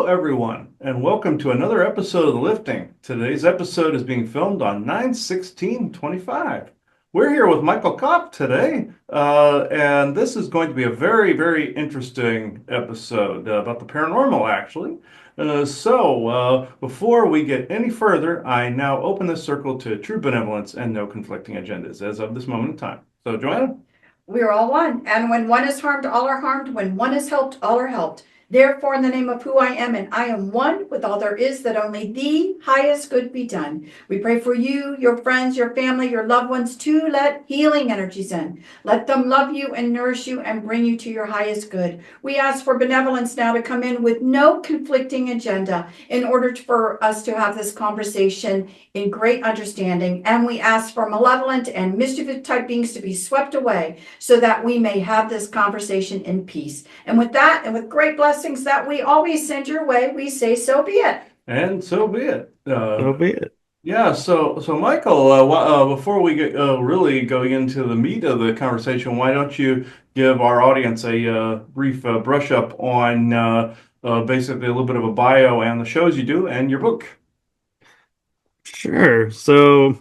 everyone, and welcome to another episode of The Lifting. Today's episode is being filmed on 9/16/25. We're here with Michael Kopf today, and this is going to be a very, very interesting episode about the paranormal, actually. Before we get any further, I now open this circle to true benevolence and no conflicting agendas as of this moment in time. So, Joanna? We are all one, and when one is harmed, all are harmed. When one is helped, all are helped. Therefore, in the name of who I am, and I am one with all there is, that only the highest good be done. We pray for you, your friends, your family, your loved ones, to let healing energies in. Let them love you and nourish you and bring you to your highest good. We ask for benevolence now to come in with no conflicting agenda in order for us to have this conversation in great understanding. And we ask for malevolent and mischievous type beings to be swept away so that we may have this conversation in peace. And with that, and with great blessings that we always send your way, we say, so be it. And so be it. So be it. Yeah, so Michael, before we get really going into the meat of the conversation, why don't you give our audience a brief brush up on basically a little bit of a bio and the shows you do and your book? Sure. So,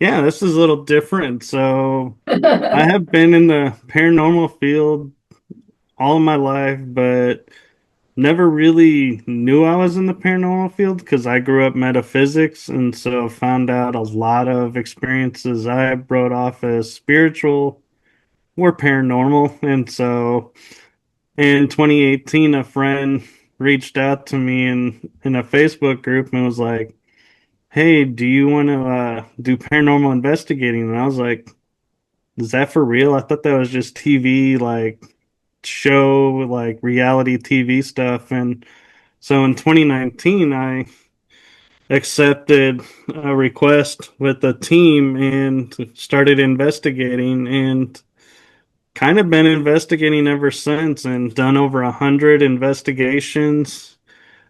yeah, this is a little different. So, I have been in the paranormal field all of my life, but never really knew I was in the paranormal field because I grew up metaphysics, and so found out a lot of experiences I wrote off as spiritual were paranormal. And so in 2018, a friend reached out to me in a Facebook group and was like, "Hey, do you want to do paranormal investigating?" And I was like, "Is that for real? I thought that was just TV, like show, like reality TV stuff." And so in 2019, I accepted a request with a team and started investigating, and kind of been investigating ever since, and done over 100 investigations.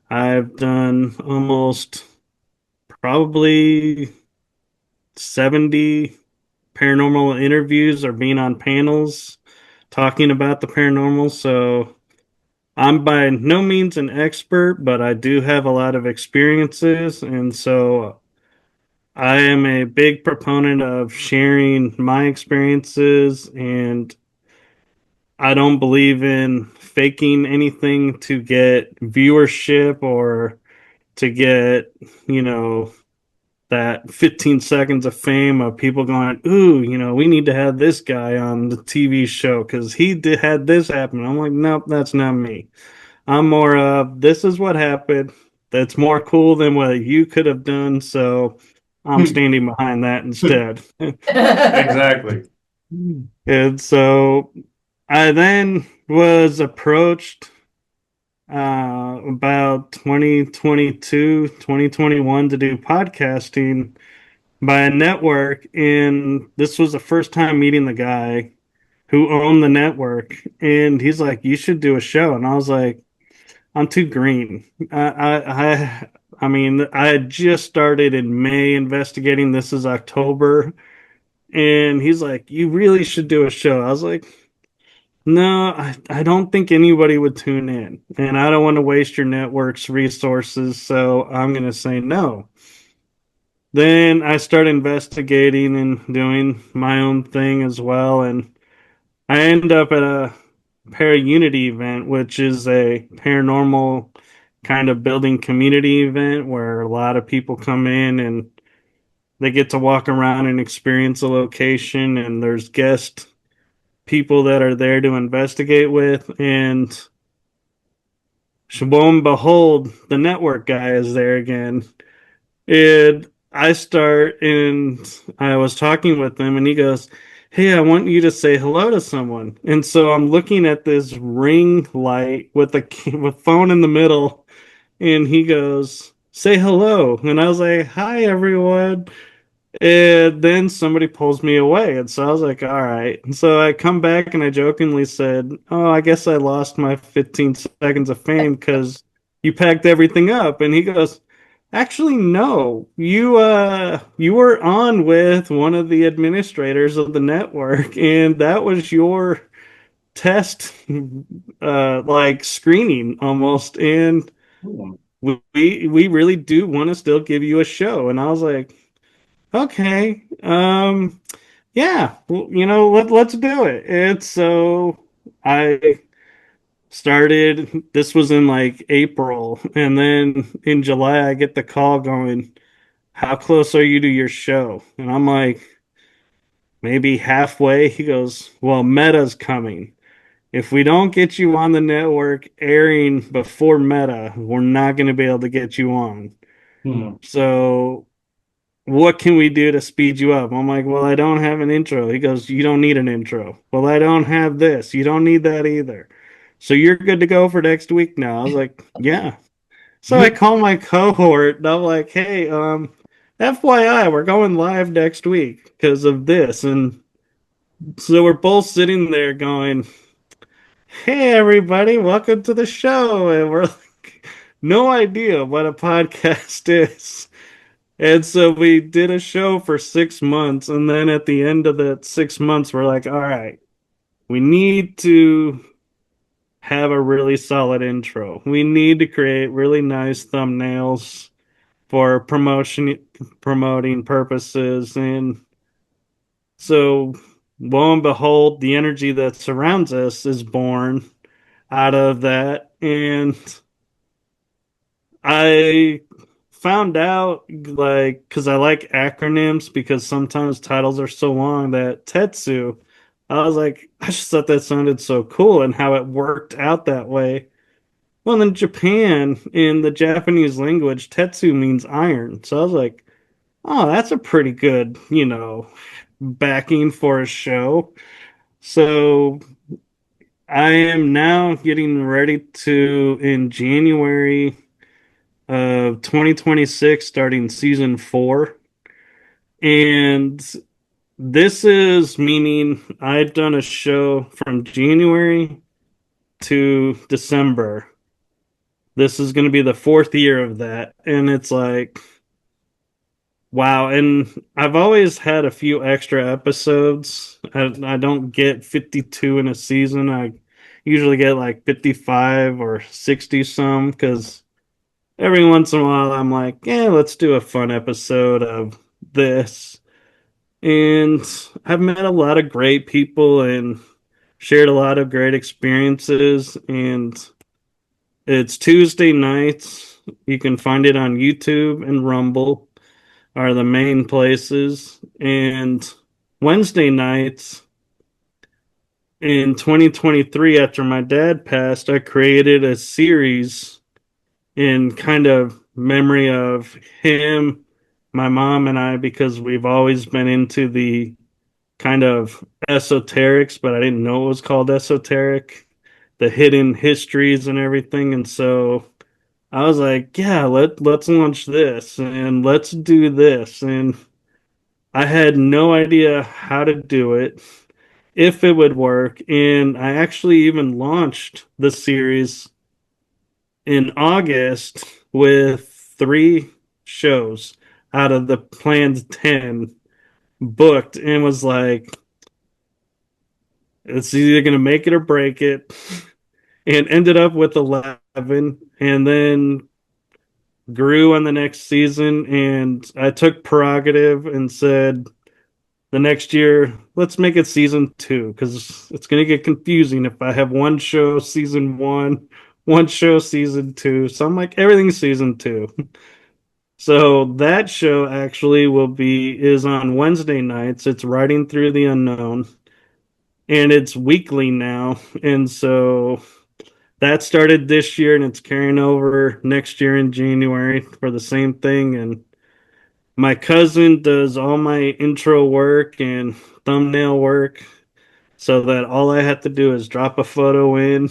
I've done almost probably 70 paranormal interviews or being on panels talking about the paranormal. So I'm by no means an expert, but I do have a lot of experiences. And so I am a big proponent of sharing my experiences, and I don't believe in faking anything to get viewership or to get, you know, that 15 seconds of fame of people going, "Ooh, we need to have this guy on the TV show because had this happen." I'm like, nope, that's not me. I'm more of, this is what happened. That's more cool than what you could have done. So I'm standing behind that instead. Exactly. And so I then was approached about 2022, 2021 to do podcasting by a network. And this was the first time meeting the guy who owned the network. And he's like, "You should do a show." And I was like, "I'm too green." I mean, I had just started in May investigating. This is October. And he's like, "You really should do a show." I was like, "No, I don't think anybody would tune in, and I don't want to waste your network's resources, so I'm going to say no." Then I started investigating and doing my own thing as well, and I end up at a Para-Unity event, which is a paranormal kind of building community event where a lot of people come in and they get to walk around and experience a location, and there's guest people that are there to investigate with. And lo and behold, the network guy is there again. And I was talking with him, and he goes, "Hey, I want you to say hello to someone." And so I'm looking at this ring light with with phone in the middle, and he goes, "Say hello." And I was like, "Hi, everyone." And then somebody pulls me away. And so I was like, all right. And so I come back and I jokingly said, "Oh, I guess I lost my 15 seconds of fame because you packed everything up." And he goes, "Actually, no. You were on with one of the administrators of the network, and that was your test like screening almost." And Hmm. We really do want to still give you a show." And I was like, "Okay, yeah, well, let's do it." And so I started. This was in like April, and then in July I get the call going, "How close are you to your show?" And I'm like, "Maybe halfway." He goes, "Well, Meta's coming. If we don't get you on the network airing before Meta, we're not going to be able to get you on. Hmm. So what can we do to speed you up?" I'm like, "Well, I don't have an intro." He goes, "You don't need an intro." "Well, I don't have this." "You don't need that either." "So you're good to go for next week now." I was like, "Yeah." So I call my cohort and I'm like, "Hey, FYI, we're going live next week because of this." And so we're both sitting there going, "Hey, everybody, welcome to the show." And we're like, no idea what a podcast is. And so we did a show for 6 months. And then at the end of the 6 months, we're like, all right, we need to have a really solid intro. We need to create really nice thumbnails for promoting purposes. And so lo and behold, the energy that surrounds us is born out of that. And I found out, like, because I like acronyms, because sometimes titles are so long, that Tetsu, I was like, I just thought that sounded so cool and how it worked out that way. Well, in Japan, in the Japanese language, Tetsu means iron. So I was like, oh, that's a pretty good, backing for a show. So I am now getting ready to, in January of 2026, starting season 4. And this is meaning I've done a show from January to December. This is going to be the fourth year of that. And it's like, wow. And I've always had a few extra episodes. I don't get 52 in a season. I usually get like 55 or 60 some, because every once in a while I'm like, yeah, let's do a fun episode of this. And I've met a lot of great people and shared a lot of great experiences. And it's Tuesday nights. You can find it on YouTube and Rumble are the main places. And Wednesday nights in 2023, after my dad passed, I created a series in kind of memory of him, my mom, and I, because we've always been into the kind of esoterics, but I didn't know it was called esoteric, the hidden histories and everything. And so I was like, yeah, let's launch this and let's do this. And I had no idea how to do it, if it would work. And I actually even launched the series in August with 3 shows out of the planned 10 booked, and was like, it's either going to make it or break it. And ended up with 11, and then grew on the next season. And I took prerogative and said, the next year, let's make it season 2, because it's going to get confusing if I have one show season 1, one show season 2. So I'm like, everything's season 2. So that show actually is on Wednesday nights. It's Riding Through the Unknown, and it's weekly now. And so that started this year, and it's carrying over next year in January for the same thing. And my cousin does all my intro work and thumbnail work, so that all I have to do is drop a photo in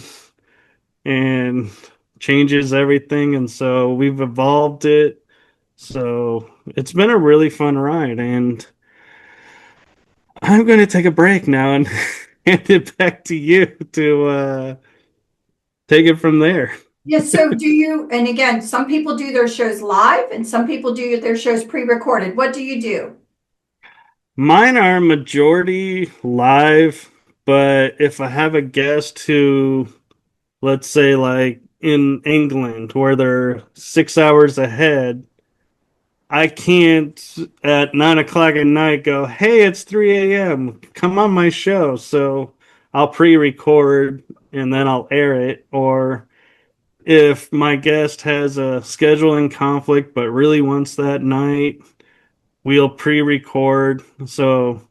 and changes everything. And so we've evolved it. So it's been a really fun ride. And I'm going to take a break now and hand it back to you to take it from there. Yes, so do you, and again, some people do their shows live and some people do their shows pre-recorded. What do you do? Mine are majority live, but if I have a guest who, let's say, like in England where they're 6 hours ahead, I can't at 9 o'clock at night go, hey, it's 3 a.m. Come on my show. So I'll pre-record and then I'll air it. Or if my guest has a scheduling conflict but really wants that night, we'll pre-record. So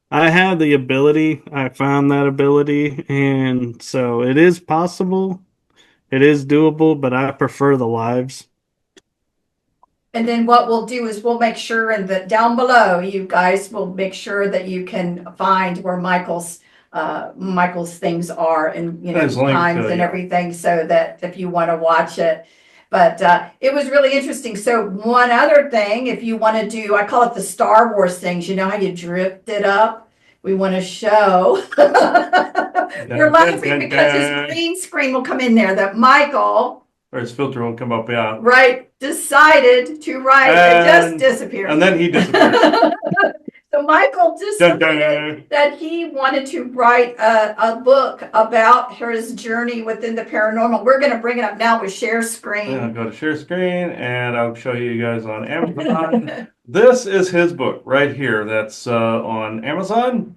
I have the ability. I found that ability, and so it is possible. It is doable, but I prefer the lives. And then what we'll do is we'll make sure and that down below, you guys will make sure that you can find where Michael's things are and, There's links times to it, and yeah. everything, so that if you want to watch it. But it was really interesting. So one other thing, if you want to do, I call it the Star Wars things, you know how you drift it up? We want to show. You're laughing because his green screen will come in there that Michael, Or his filter won't come up, yeah. right, decided to write. It just disappeared. And then he disappeared. So Michael Dun, decided dun. that he wanted to write a book about his journey within the paranormal. We're going to bring it up now with share I'll screen. go to share screen and I'll show you guys on Amazon. This is his book right here. That's on Amazon.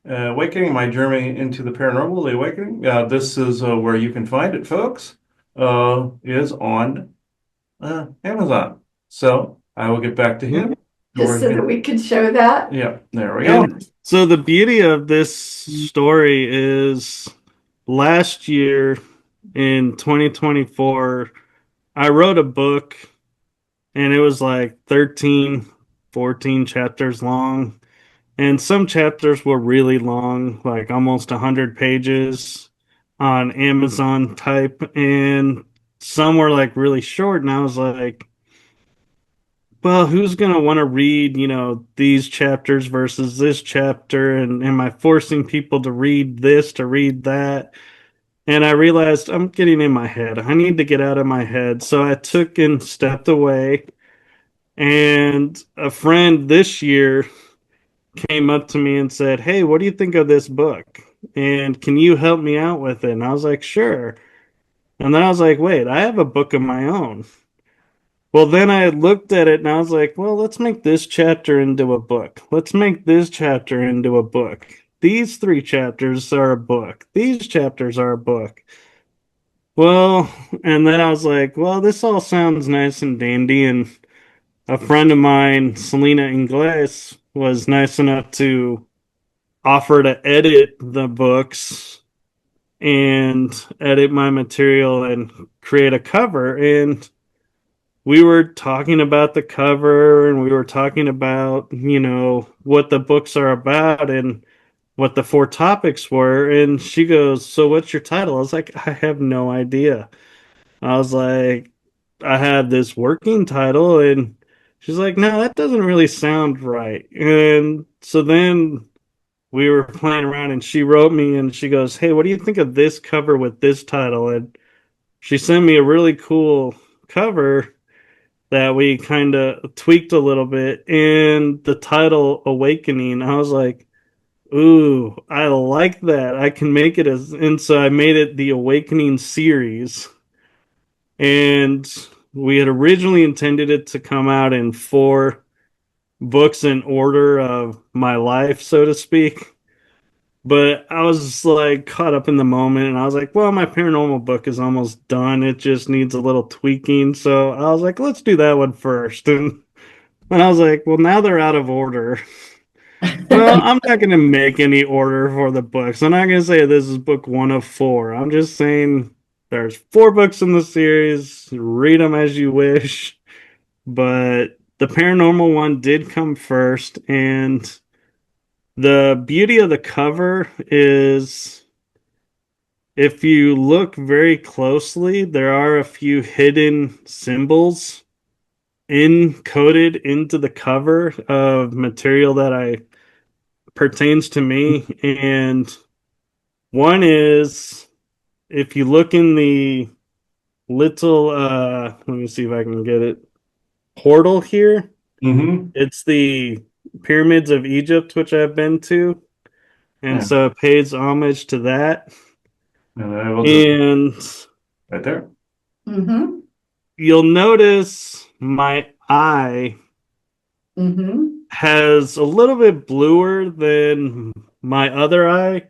Awakening My Journey into the Paranormal, The Awakening. This is where you can find it, folks. Is on Amazon. So I will get back to him. Just so that we can show that. Yeah, there we go. And so the beauty of this story is last year in 2024, I wrote a book and it was like 13, 14 chapters long. And some chapters were really long, like almost 100 pages on Amazon type. And some were like really short. And I was like, well, who's going to want to read, these chapters versus this chapter? And am I forcing people to read this, to read that? And I realized I'm getting in my head. I need to get out of my head. So I took and stepped away. And a friend this year came up to me and said, hey, what do you think of this book? And can you help me out with it? And I was like, sure. And then I was like, wait, I have a book of my own. Well, then I looked at it and I was like, well, let's make this chapter into a book. Let's make this chapter into a book. These 3 chapters are a book. These chapters are a book. Well, and then I was like, well, this all sounds nice and dandy. And a friend of mine, Selena Ingles, was nice enough to offer to edit the books and edit my material and create a cover. And we were talking about the cover and we were talking about, what the books are about and what the 4 topics were. And she goes, so what's your title? I was like, I have no idea. I was like, I had this working title. And she's like, no, that doesn't really sound right. And so then we were playing around and she wrote me and she goes, hey, what do you think of this cover with this title? And she sent me a really cool cover that we kind of tweaked a little bit, and the title Awakening, I was like, ooh, I like that. I can make it and so I made it the Awakening series. And we had originally intended it to come out in 4 books in order of my life, so to speak. But I was like caught up in the moment and I was like, well, my paranormal book is almost done. It just needs a little tweaking. So I was like, let's do that one first. And I was like, well, now they're out of order. Well, I'm not going to make any order for the books. I'm not going to say this is book 1 of 4. I'm just saying there's 4 books in the series. Read them as you wish. But the paranormal one did come first. And the beauty of the cover is if you look very closely, there are a few hidden symbols encoded into the cover of material that I pertains to me. And one is if you look in the little let me see if I can get it portal here. Mm-hmm. It's the pyramids of Egypt, which I've been to. And Yeah. so it pays homage to that. And I will just, right there. Mm-hmm. You'll notice my eye Mm-hmm. has a little bit bluer than my other eye,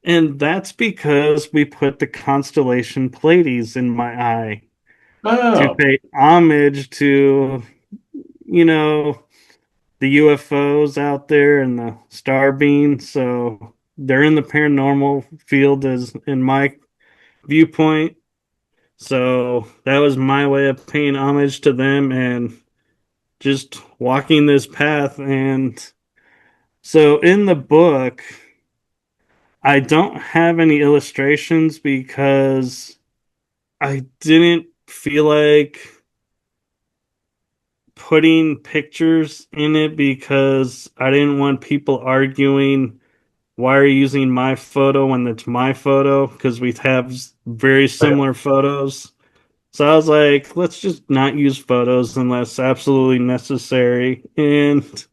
and that's because we put the constellation Pleiades in my eye to Oh, pay homage to, you know, the UFOs out there and the star beams. So they're in the paranormal field as in my viewpoint. So that was my way of paying homage to them and just walking this path. And so in the book, I don't have any illustrations because I didn't feel like putting pictures in it because I didn't want people arguing why are you using my photo when it's my photo because we have very right. similar photos. So I was like, let's just not use photos unless absolutely necessary. And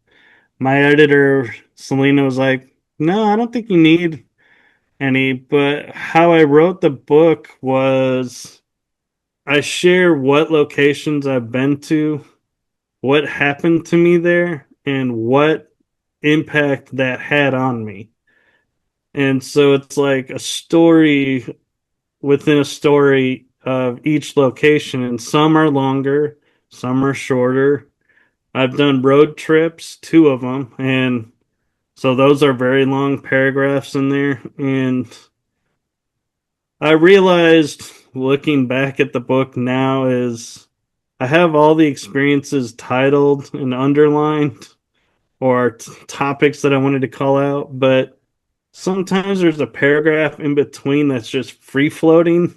my editor, Selena, was like, no, I don't think you need any. But how I wrote the book was I share what locations I've been to, what happened to me there, and what impact that had on me. And so it's like a story within a story of each location, and some are longer, some are shorter. I've done road trips, two of them, and so those are very long paragraphs in there. And I realized looking back at the book now is I have all the experiences titled and underlined or topics that I wanted to call out, but sometimes there's a paragraph in between that's just free floating.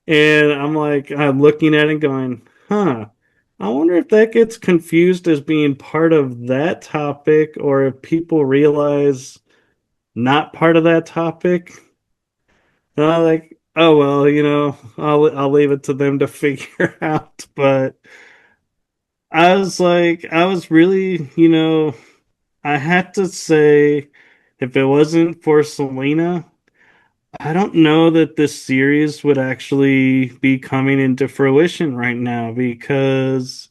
And I'm looking at it going, huh, I wonder if that gets confused as being part of that topic or if people realize not part of that topic. And I'm like, oh well, I'll leave it to them to figure out. But I was really, I had to say, if it wasn't for Selena, I don't know that this series would actually be coming into fruition right now because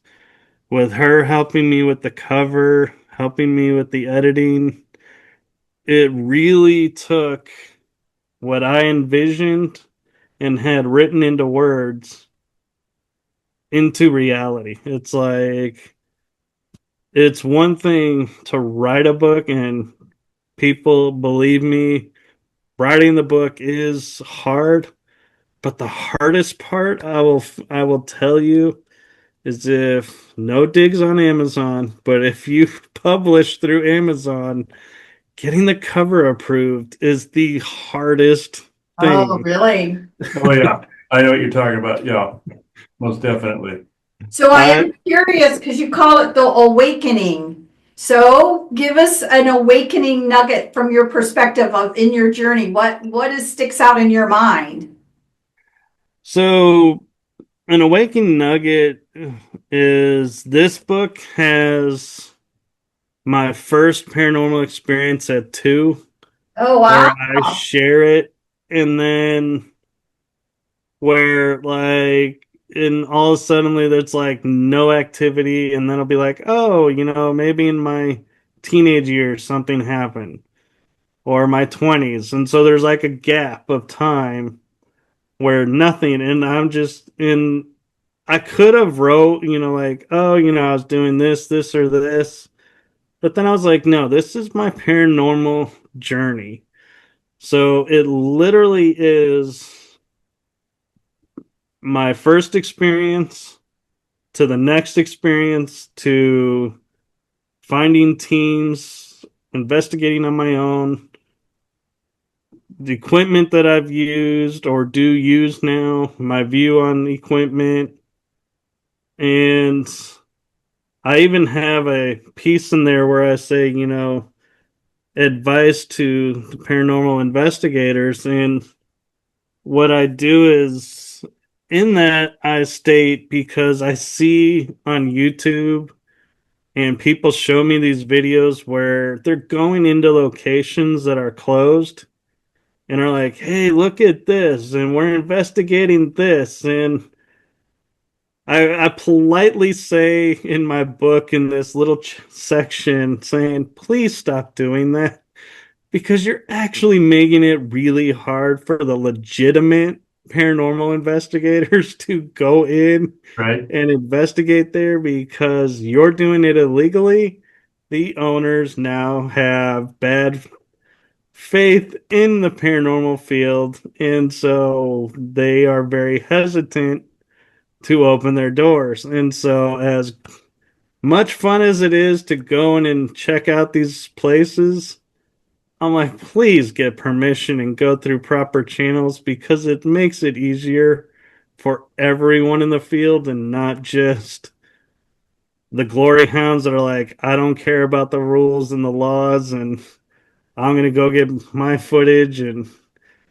with her helping me with the cover, helping me with the editing, it really took what I envisioned and had written into words into reality. It's like it's one thing to write a book and people believe me, writing the book is hard, but the hardest part I will tell you is if no digs on Amazon, but if you publish through Amazon, getting the cover approved is the hardest Oh, thing. really? Oh, yeah. I know what you're talking about. Yeah, most definitely. So I I am curious because you call it the awakening. So give us an awakening nugget from your perspective of in your journey. What is sticks out in your mind? so an awakening nugget is this book has my first paranormal experience at 2 Oh where wow. I share it and then where like and all of a suddenly there's like no activity and then I'll be like, oh, maybe in my teenage years something happened or my 20s. And so there's like a gap of time where nothing and I'm just in I could have wrote, like, oh, I was doing this or this. But then I was like, no, this is my paranormal journey. So it literally is my first experience to the next experience to finding teams, investigating on my own, the equipment that I've used or do use now, my view on the equipment, and I even have a piece in there where I say, advice to the paranormal investigators. And what I do is in that I state because I see on YouTube and people show me these videos where they're going into locations that are closed and are like, hey, look at this, and we're investigating this. And I politely say in my book in this little section saying, please stop doing that because you're actually making it really hard for the legitimate paranormal investigators to go in Right. and investigate there because you're doing it illegally. The owners now have bad faith in the paranormal field, and so they are very hesitant to open their doors. And so, as much fun as it is to go in and check out these places, I'm like, please get permission and go through proper channels because it makes it easier for everyone in the field and not just the glory hounds that are like, I don't care about the rules and the laws, and I'm going to go get my footage and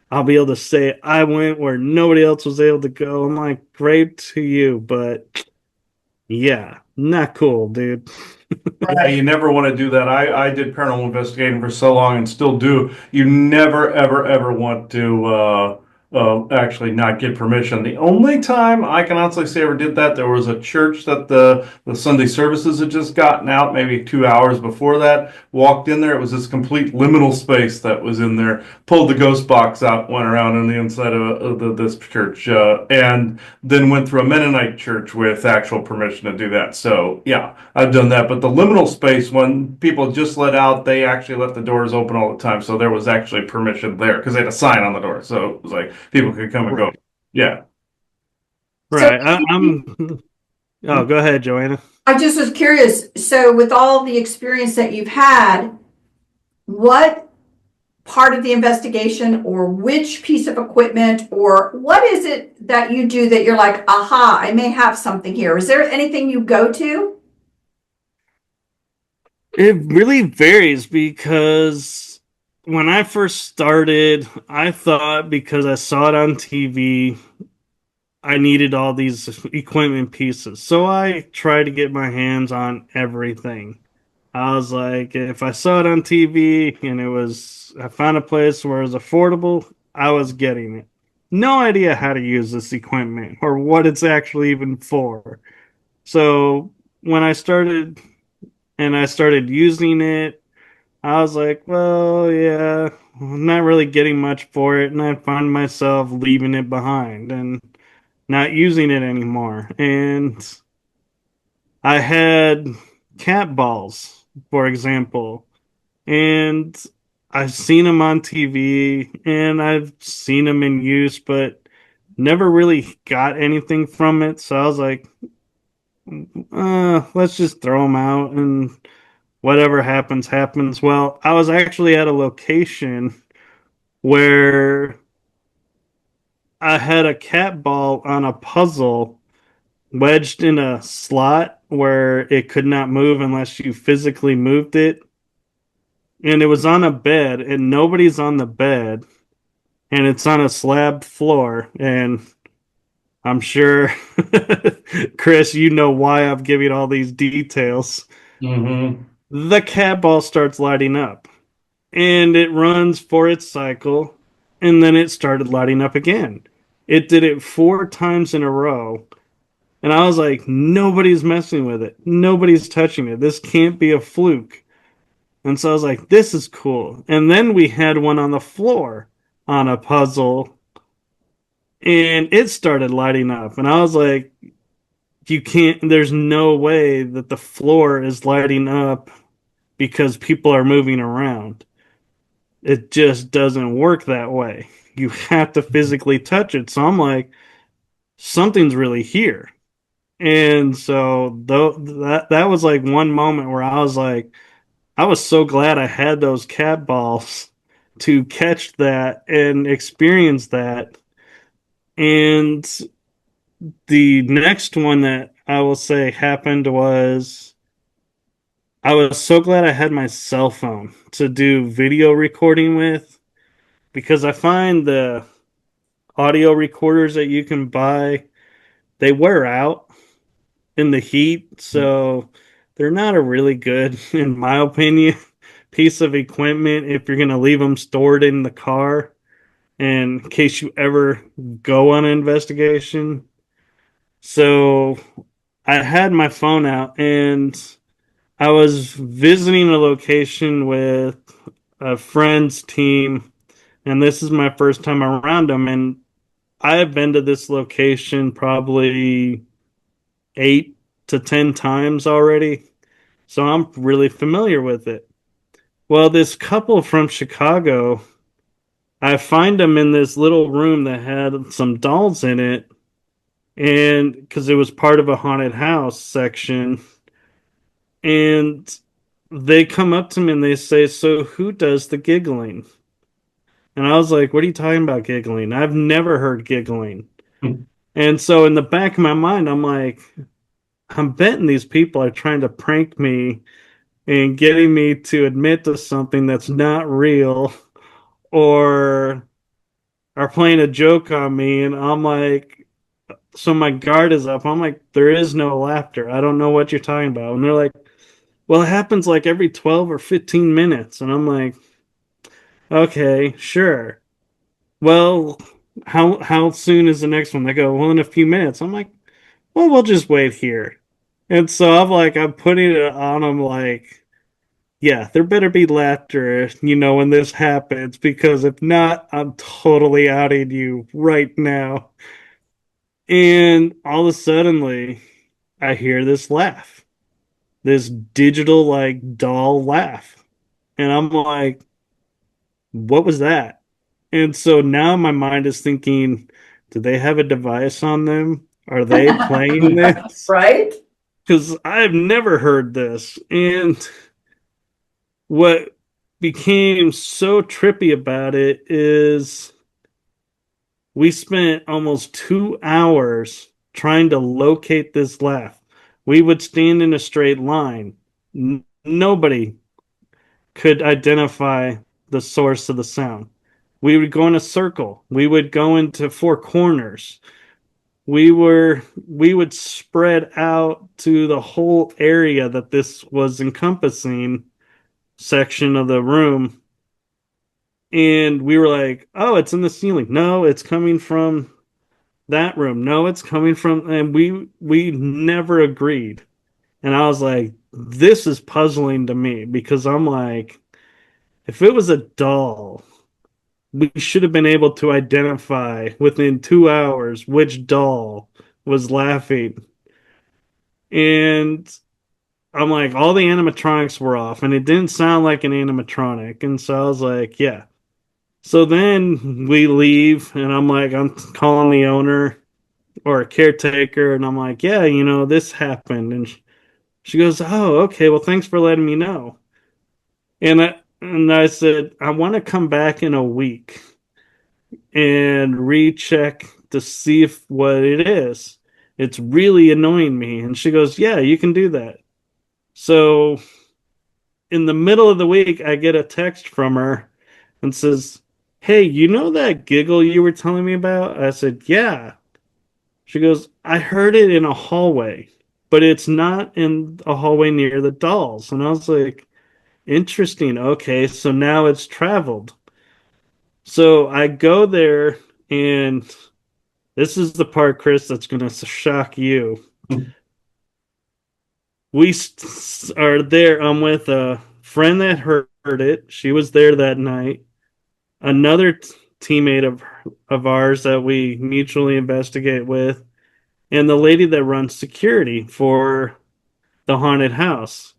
I'll be able to say I went where nobody else was able to go. I'm like, great to you, but yeah, not cool, dude. Yeah, you never want to do that. I did paranormal investigating for so long and still do. You never, ever, ever want to actually not get permission. The only time I can honestly say I ever did that, there was a church that the Sunday services had just gotten out, maybe 2 hours before that. Walked in there, it was this complete liminal space that was in there. Pulled the ghost box out, went around on the inside of this church, and then went through a Mennonite church with actual permission to do that. So yeah. I've done that, but the liminal space, when people just let out, they actually left the doors open all the time. So there was actually permission there because they had a sign on the door. So it was like people could come and go. Right. Yeah. So Right. I'm. Oh, go ahead, Joanna. I just was curious. So with all the experience that you've had, what part of the investigation or which piece of equipment or what is it that you do that you're like, aha, I may have something here? Is there anything you go to? It really varies because when I first started, I thought because I saw it on TV, I needed all these equipment pieces. So I tried to get my hands on everything. I was like, if I saw it on TV and I found a place where it was affordable, I was getting it. No idea how to use this equipment or what it's actually even for. So when I started using it, I was like, well, yeah, I'm not really getting much for it. And I find myself leaving it behind and not using it anymore. And I had cat balls, for example, and I've seen them on TV and I've seen them in use, but never really got anything from it. So I was like, let's just throw them out and whatever happens, happens. Well, I was actually at a location where I had a cat ball on a puzzle wedged in a slot where it could not move unless you physically moved it. And it was on a bed, and nobody's on the bed, and it's on a slab floor. And I'm sure, Chris, you know why I'm giving all these details. Mm-hmm. The cat ball starts lighting up, and it runs for its cycle, and then it started lighting up again. It did it 4 times in a row. And I was like, nobody's messing with it. Nobody's touching it. This can't be a fluke. And so I was like, this is cool. And then we had one on the floor on a puzzle and it started lighting up. And I was like, you can't, there's no way that the floor is lighting up because people are moving around. It just doesn't work that way. You have to physically touch it. So I'm like, something's really here. And so that was like one moment where I was like, I was so glad I had those cat balls to catch that and experience that. And the next one that I will say happened was I was so glad I had my cell phone to do video recording with because I find the audio recorders that you can buy, they wear out in the heat, so they're not a really good, in my opinion, piece of equipment if you're going to leave them stored in the car. in case you ever go on an investigation. So I had my phone out and I was visiting a location with a friend's team, and this is my first time around them. And I have been to this location probably 8 to 10 times already, so I'm really familiar with it. Well, this couple from Chicago, I find them in this little room that had some dolls in it, and because it was part of a haunted house section, and they come up to me and they say, "So who does the giggling?" And I was like, "What are you talking about giggling? I've never heard giggling." And so in the back of my mind, I'm like, I'm betting these people are trying to prank me and getting me to admit to something that's not real, or are playing a joke on me. And I'm like, so my guard is up. I'm like, there is no laughter. I don't know what you're talking about. And they're like, well, it happens like every 12 or 15 minutes. And I'm like, okay, sure. Well, how soon is the next one? They go, well, in a few minutes. I'm like, well, we'll just wait here. And so I'm putting it on them like, yeah, there better be laughter, when this happens, because if not, I'm totally outing you right now. And all of a sudden, I hear this laugh, this digital, like, doll laugh. And I'm like, what was that? And so now my mind is thinking, do they have a device on them? Are they playing this? Right? Because I've never heard this. And what became so trippy about it is we spent almost 2 hours trying to locate this laugh. We would stand in a straight line. Nobody could identify the source of the sound. We would go in a circle. We would go into four corners. We would spread out to the whole area that this was encompassing section of the room, and we were like, oh, it's in the ceiling. No, it's coming from that room. No, it's coming from, and we never agreed. And I was like, this is puzzling to me, because I'm like, if it was a doll, we should have been able to identify within 2 hours which doll was laughing. And I'm like, all the animatronics were off, and it didn't sound like an animatronic. And so I was like, yeah. So then we leave, and I'm calling the owner or a caretaker, and I'm like, yeah, this happened. And she goes, oh, okay, well, thanks for letting me know. And I said, I want to come back in a week and recheck to see if what it is. It's really annoying me. And she goes, yeah, you can do that. So in the middle of the week, I get a text from her and says, hey, you know that giggle you were telling me about? I said, yeah. She goes, I heard it in a hallway, but it's not in a hallway near the dolls. And I was like, interesting. Okay, so now it's traveled. So I go there, and this is the part, Chris, that's going to shock you. We are there. I'm with a friend that heard it. She was there that night. Another teammate of ours that we mutually investigate with, and the lady that runs security for the haunted house.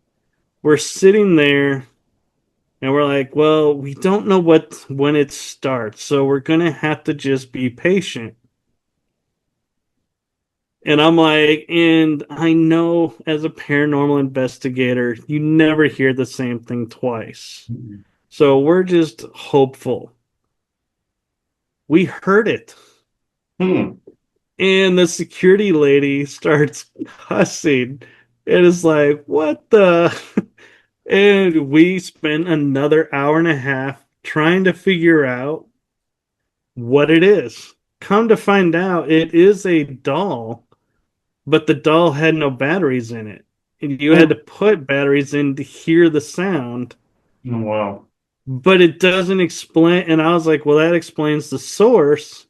We're sitting there, and we're like, well, we don't know when it starts, so we're gonna have to just be patient. And I'm like, and I know as a paranormal investigator, you never hear the same thing twice. So we're just hopeful. We heard it. Hmm. And the security lady starts cussing. It is like, what the? And we spent another hour and a half trying to figure out what it is. Come to find out, it is a doll, but the doll had no batteries in it. And you had to put batteries in to hear the sound. Oh, wow. but it doesn't explain. And I was like, well, that explains the source,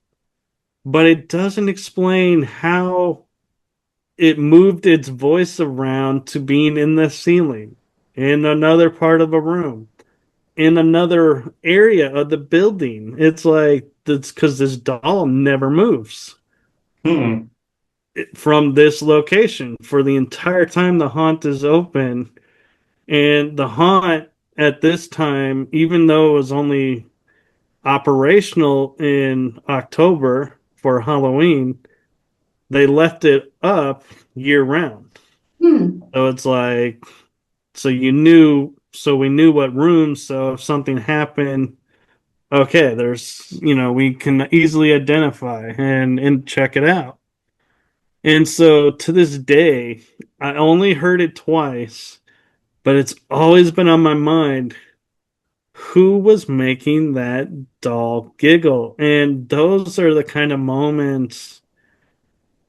but it doesn't explain how it moved its voice around to being in the ceiling, in another part of a room, in another area of the building. It's like that's because this doll never moves Hmm. from this location for the entire time the haunt is open. And the haunt at this time, even though it was only operational in October for Halloween, they left it up year round. Hmm. So it's like, so we knew what rooms, so if something happened, okay, we can easily identify and check it out. And so to this day, I only heard it twice, but it's always been on my mind who was making that doll giggle. And those are the kind of moments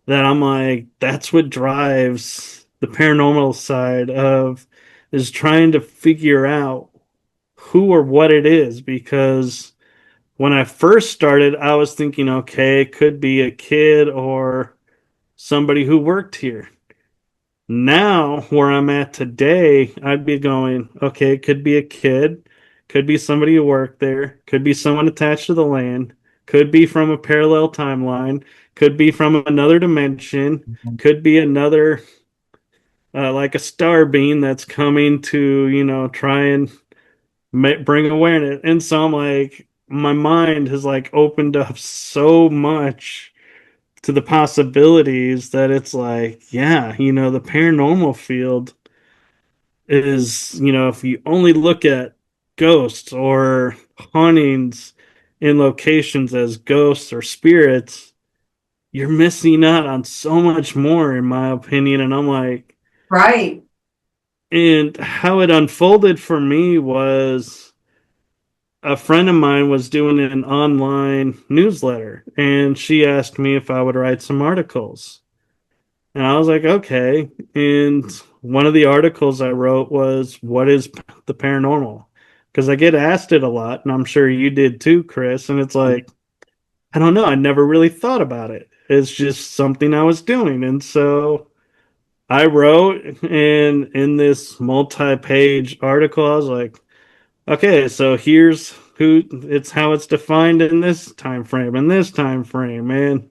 that I'm like, that's what drives the paranormal side of is trying to figure out who or what it is. Because when I first started, I was thinking, okay, it could be a kid or somebody who worked here. Now, where I'm at today, I'd be going, okay, it could be a kid, could be somebody who worked there, could be someone attached to the land, could be from a parallel timeline, could be from another dimension, could be another, like a star beam that's coming to, try and bring awareness. And so I'm like, my mind has like opened up so much to the possibilities that it's like, yeah, the paranormal field is, if you only look at ghosts or hauntings in locations as ghosts or spirits, you're missing out on so much more, in my opinion. And I'm like, Right. and how it unfolded for me was a friend of mine was doing an online newsletter and she asked me if I would write some articles. And I was like, okay. And one of the articles I wrote was, what is the paranormal? Because I get asked it a lot, and I'm sure you did too, Chris. And it's like, I don't know. I never really thought about it. It's just something I was doing. And so I wrote, and in this multi page article, I was like, okay, so here's how it's defined in this time frame, and this time frame. And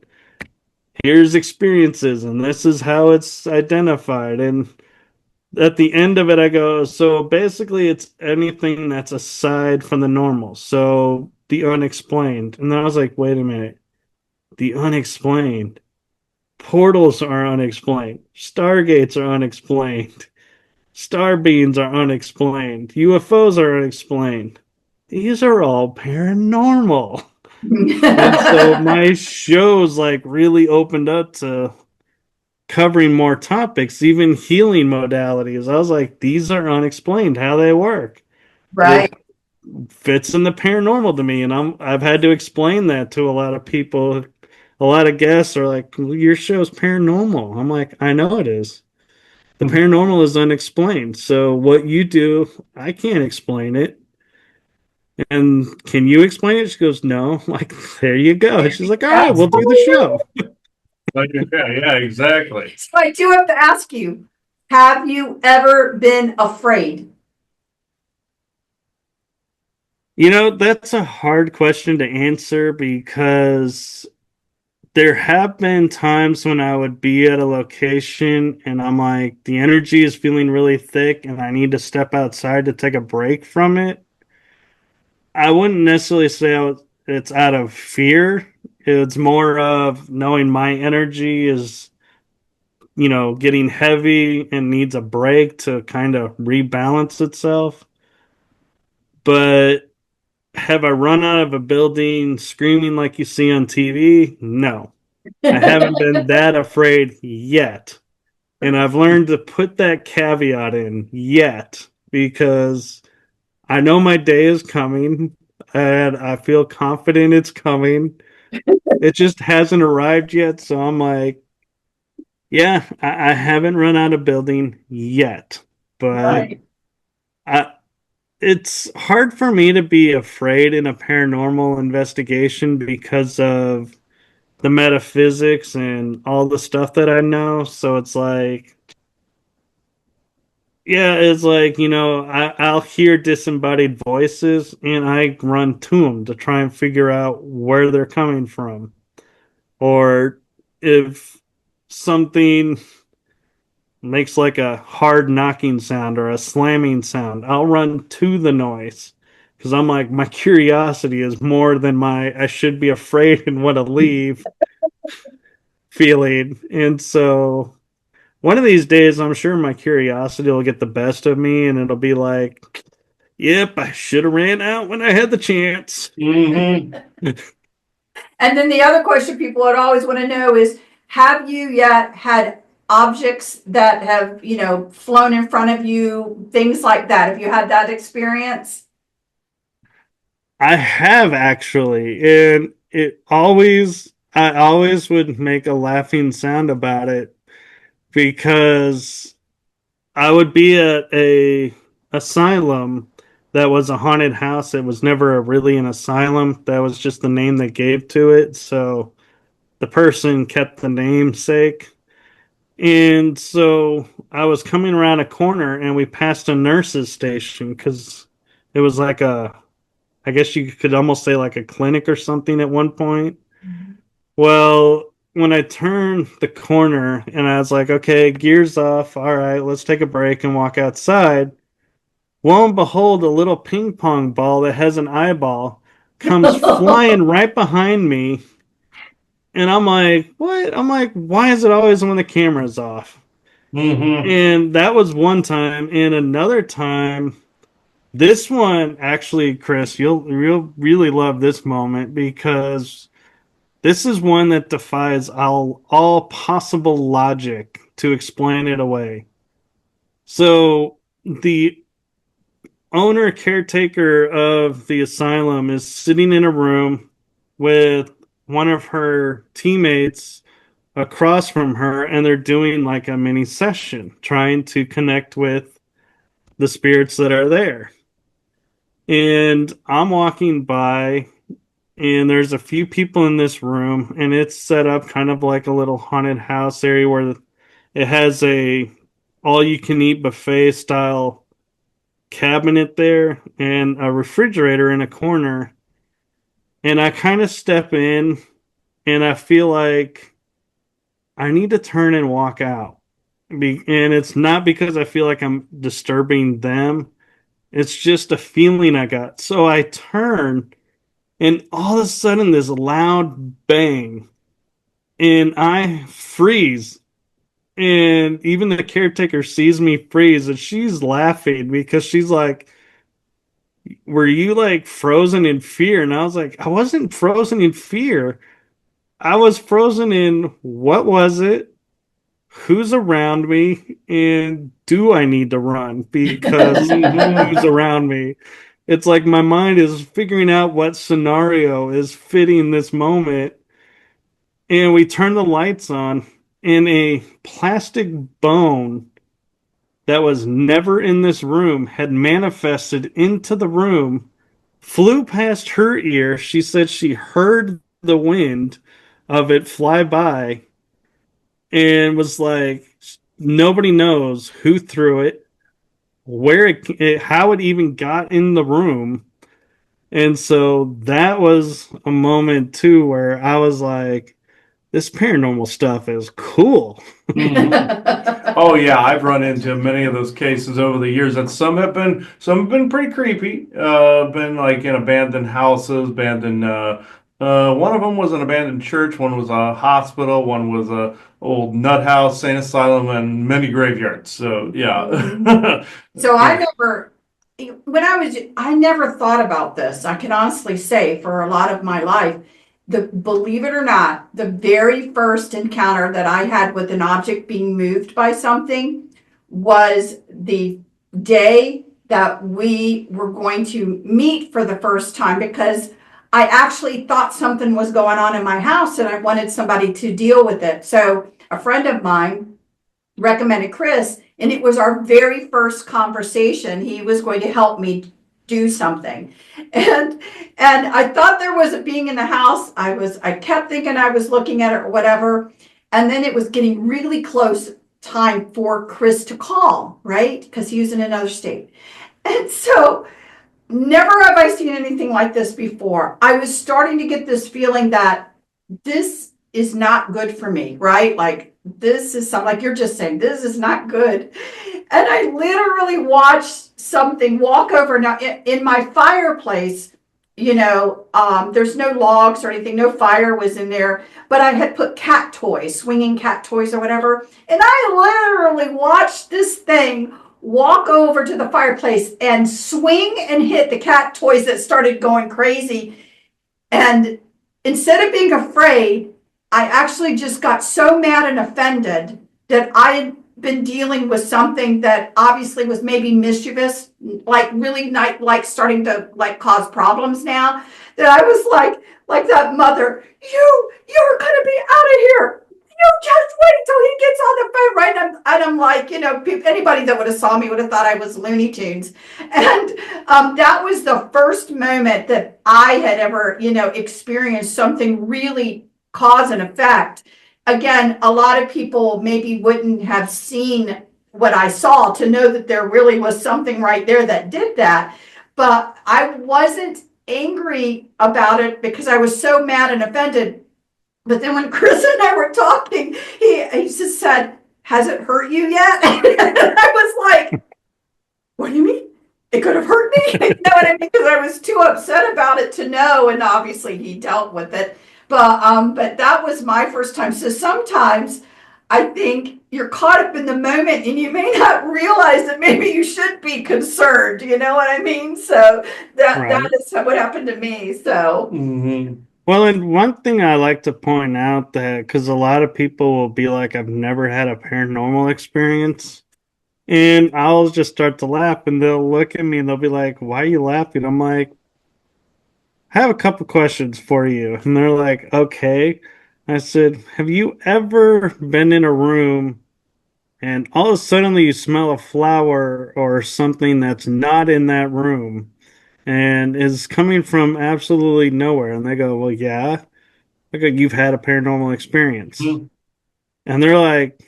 here's experiences, and this is how it's identified. And at the end of it, I go, so basically, it's anything that's aside from the normal. So the unexplained. And then I was like, wait a minute. The unexplained. Portals are unexplained. Stargates are unexplained. Star beams are unexplained. UFOs are unexplained. These are all paranormal. And so my show's like really opened up to covering more topics, even healing modalities. I was like, these are unexplained how they work. It Right. fits in the paranormal to me, and I've had to explain that to a lot of people. A lot of guests are like, well, your show's paranormal. I'm like, I know it is. The paranormal is unexplained. So what you do, I can't explain it. And can you explain it? She goes, no. I'm like, there you go. She's like, all right, we'll do the show. Yeah, exactly. So I do have to ask you, have you ever been afraid? That's a hard question to answer because there have been times when I would be at a location and I'm like, the energy is feeling really thick and I need to step outside to take a break from it. I wouldn't necessarily say it's out of fear. It's more of knowing my energy is, getting heavy and needs a break to kind of rebalance itself. But have I run out of a building screaming like you see on TV? No. I haven't been that afraid yet. And I've learned to put that caveat in yet because I know my day is coming and I feel confident it's coming. It just hasn't arrived yet. So I'm like, yeah, I haven't run out of building yet. But Right. I it's hard for me to be afraid in a paranormal investigation because of the metaphysics and all the stuff that I know. So it's like, yeah, it's like, I'll hear disembodied voices and I run to them to try and figure out where they're coming from. Or if something makes like a hard knocking sound or a slamming sound, I'll run to the noise because I'm like, my curiosity is more than my I should be afraid and want to leave feeling. And so one of these days, I'm sure my curiosity will get the best of me and it'll be like, yep, I should have ran out when I had the chance. Mm-hmm. And then the other question people would always want to know is, have you yet had objects that have, flown in front of you, things like that? Have you had that experience? I have actually, and I always would make a laughing sound about it because I would be at a asylum that was a haunted house. It was never really an asylum. That was just the name they gave to it. So the person kept the namesake. And so I was coming around a corner and we passed a nurse's station because it was like I guess you could almost say like a clinic or something at one point. Well, when I turned the corner and I was like, okay, gears off. All right, let's take a break and walk outside. Lo and behold, a little ping pong ball that has an eyeball comes flying right behind me. And I'm like, what? I'm like, why is it always when the camera's off? Mm-hmm. And that was one time. And another time, this one actually, Chris, you'll really love this moment because this is one that defies all possible logic to explain it away. So the owner caretaker of the asylum is sitting in a room with one of her teammates across from her, and they're doing like a mini session trying to connect with the spirits that are there. And I'm walking by, and there's a few people in this room, and it's set up kind of like a little haunted house area where it has a all you can eat buffet style cabinet there and a refrigerator in a corner. And I kind of step in and I feel like I need to turn and walk out. And it's not because I feel like I'm disturbing them. It's just a feeling I got. So I turn and all of a sudden this loud bang and I freeze. And even the caretaker sees me freeze and she's laughing because she's like, were you like frozen in fear? And I was like, I wasn't frozen in fear. I was frozen in what was it? Who's around me? And do I need to run because who's Mm-hmm. around me? It's like my mind is figuring out what scenario is fitting this moment. And we turn the lights on, and a plastic bone that was never in this room had manifested into the room, flew past her ear. She said she heard the wind of it fly by and was like, nobody knows who threw it, how it even got in the room. And so that was a moment too where I was like, this paranormal stuff is cool. Mm-hmm. Oh yeah, I've run into many of those cases over the years, and some have been pretty creepy. Been like in abandoned houses, abandoned. One of them was an abandoned church. One was a hospital. One was a old nut house, sane asylum, and many graveyards. So yeah. So Yeah. I never thought about this. I can honestly say for a lot of my life, believe it or not, the very first encounter that I had with an object being moved by something was the day that we were going to meet for the first time, because I actually thought something was going on in my house and I wanted somebody to deal with it. So a friend of mine recommended Chris, and it was our very first conversation. He was going to help me do something. And I thought there was a being in the house. I kept thinking I was looking at it or whatever. And then it was getting really close time for Chris to call, right? Because he was in another state. And so never have I seen anything like this before. I was starting to get this feeling that this is not good for me, right? Like this is something, like you're just saying, this is not good. And I literally watched something walk over. Now in my fireplace, there's no logs or anything, no fire was in there, but I had put cat toys, swinging cat toys or whatever. And I literally watched this thing walk over to the fireplace and swing and hit the cat toys that started going crazy. And instead of being afraid, I actually just got so mad and offended that I had been dealing with something that obviously was maybe mischievous, like really not like starting to like cause problems now, that I was like that mother, you're gonna be out of here. Just wait till he gets on the phone, right? And I'm like, anybody that would have saw me would have thought I was Looney Tunes. And that was the first moment that I had ever, experienced something really cause and effect. Again, a lot of people maybe wouldn't have seen what I saw to know that there really was something right there that did that. But I wasn't angry about it because I was so mad and offended. But then when Chris and I were talking, he just said, has it hurt you yet? And I was like, what do you mean? It could have hurt me? You know what I mean? Because I was too upset about it to know. And obviously he dealt with it. But that was my first time. So sometimes I think you're caught up in the moment and you may not realize that maybe you should be concerned. You know what I mean? So that is what happened to me. So. Mm-hmm. Well, and one thing I like to point out that because a lot of people will be like, I've never had a paranormal experience. And I'll just start to laugh and they'll look at me and they'll be like, why are you laughing? I'm like, I have a couple questions for you. And they're like, okay. I said, have you ever been in a room and all of a sudden you smell a flower or something that's not in that room and is coming from absolutely nowhere? And they go, well, yeah. I go, you've had a paranormal experience. Mm-hmm. And they're like,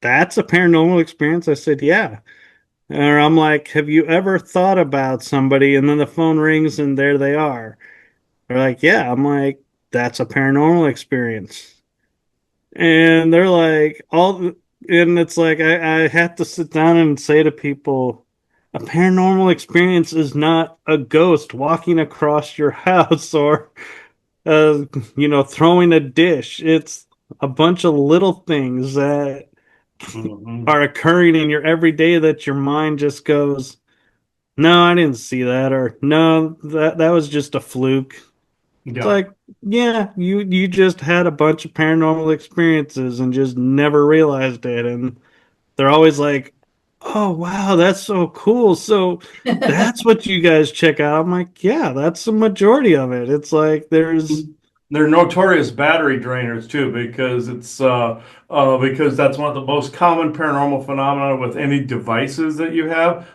that's a paranormal experience? I said, yeah. Or I'm like, have you ever thought about somebody? And then the phone rings and there they are. They're like, yeah. I'm like, that's a paranormal experience. And they're like, and it's like, I have to sit down and say to people, a paranormal experience is not a ghost walking across your house or, uh, throwing a dish. It's a bunch of little things that Mm-hmm. are occurring in your everyday that your mind just goes, no, I didn't see that, or no, that was just a fluke. It's Yeah. like, yeah, you just had a bunch of paranormal experiences and just never realized it. And they're always like, oh wow, that's so cool. So that's what you guys check out. I'm like, yeah, that's the majority of it. It's like there's They're notorious battery drainers too, because that's one of the most common paranormal phenomena with any devices that you have.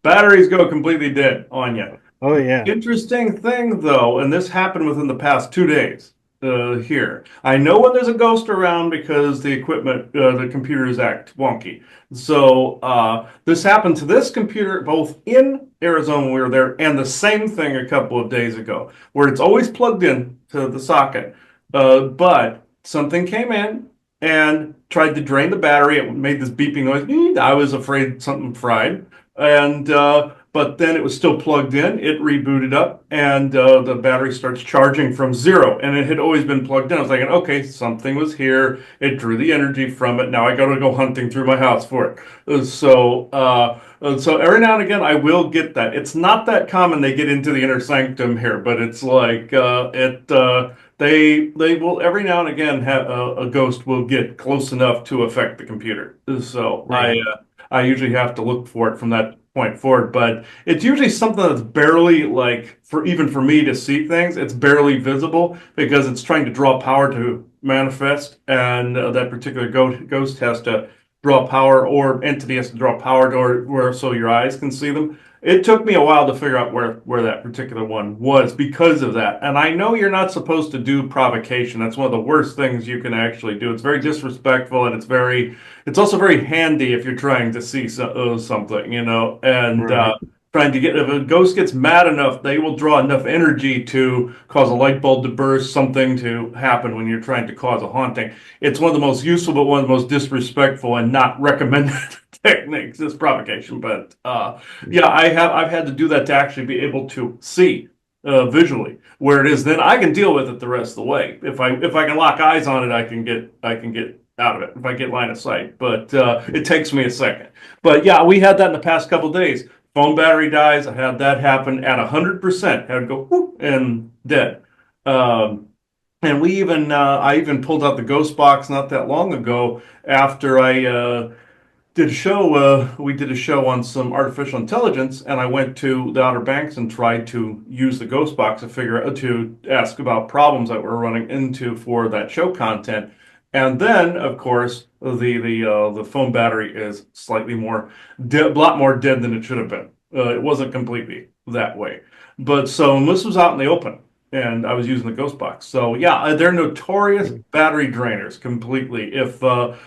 Batteries go completely dead on you. oh yeah. Interesting thing though, and this happened within the past 2 days here. I know when there's a ghost around because the equipment, the computers act wonky. So this happened to this computer both in Arizona when we were there, and the same thing a couple of days ago, where it's always plugged in to the socket. But something came in and tried to drain the battery. It made this beeping noise. I was afraid something fried. And but then it was still plugged in. It rebooted up, and the battery starts charging from zero. And it had always been plugged in. I was thinking, okay, something was here. It drew the energy from it. Now I got to go hunting through my house for it. So every now and again, I will get that. It's not that common. They get into the inner sanctum here, but it's like they will every now and again have a ghost will get close enough to affect the computer. So Right. I usually have to look for it from that point forward, but it's usually something that's barely like for me to see things, it's barely visible because it's trying to draw power to manifest, and that particular ghost has to draw power, or entity has to draw power to where so your eyes can see them. It took me a while to figure out where that particular one was because of that. And I know you're not supposed to do provocation. That's one of the worst things you can actually do. It's very disrespectful, and it's also very handy if you're trying to see something, and Right. trying to get, if a ghost gets mad enough, they will draw enough energy to cause a light bulb to burst, something to happen when you're trying to cause a haunting. It's one of the most useful, but one of the most disrespectful and not recommended techniques is provocation. But yeah, I've had to do that to actually be able to see visually where it is. Then I can deal with it the rest of the way. If I can lock eyes on it, I can get out of it if I get line of sight. But it takes me a second. But yeah, we had that in the past couple of days. Phone battery dies. I had that happen at 100%. Had to go whoop, and dead. And I even pulled out the ghost box not that long ago after I we did a show on some artificial intelligence, and I went to the Outer Banks and tried to use the ghost box to ask about problems that we're running into for that show content. And then, of course, the phone battery is slightly more a lot more dead than it should have been. It wasn't completely that way, but so this was out in the open, and I was using the ghost box. So yeah, they're notorious battery drainers completely. If the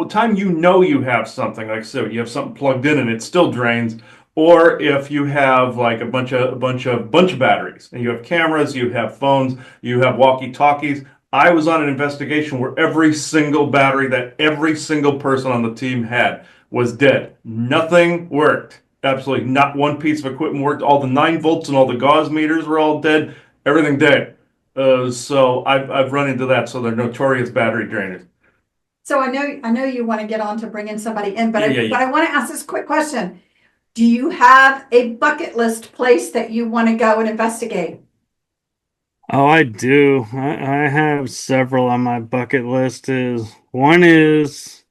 time you have something, like so you have something plugged in and it still drains, or if you have like a bunch of batteries and you have cameras, you have phones, you have walkie-talkies. I was on an investigation where every single battery that every single person on the team had was dead. Nothing worked. Absolutely not one piece of equipment worked. All the 9 volts and all the gauze meters were all dead. Everything dead. So I've run into that. So they're notorious battery drainers. So I know you want to get on to bringing somebody in, but Yeah, I yeah, but yeah. I want to ask this quick question. Do you have a bucket list place that you want to go and investigate? Oh, I do. I have several on my bucket list. Is one is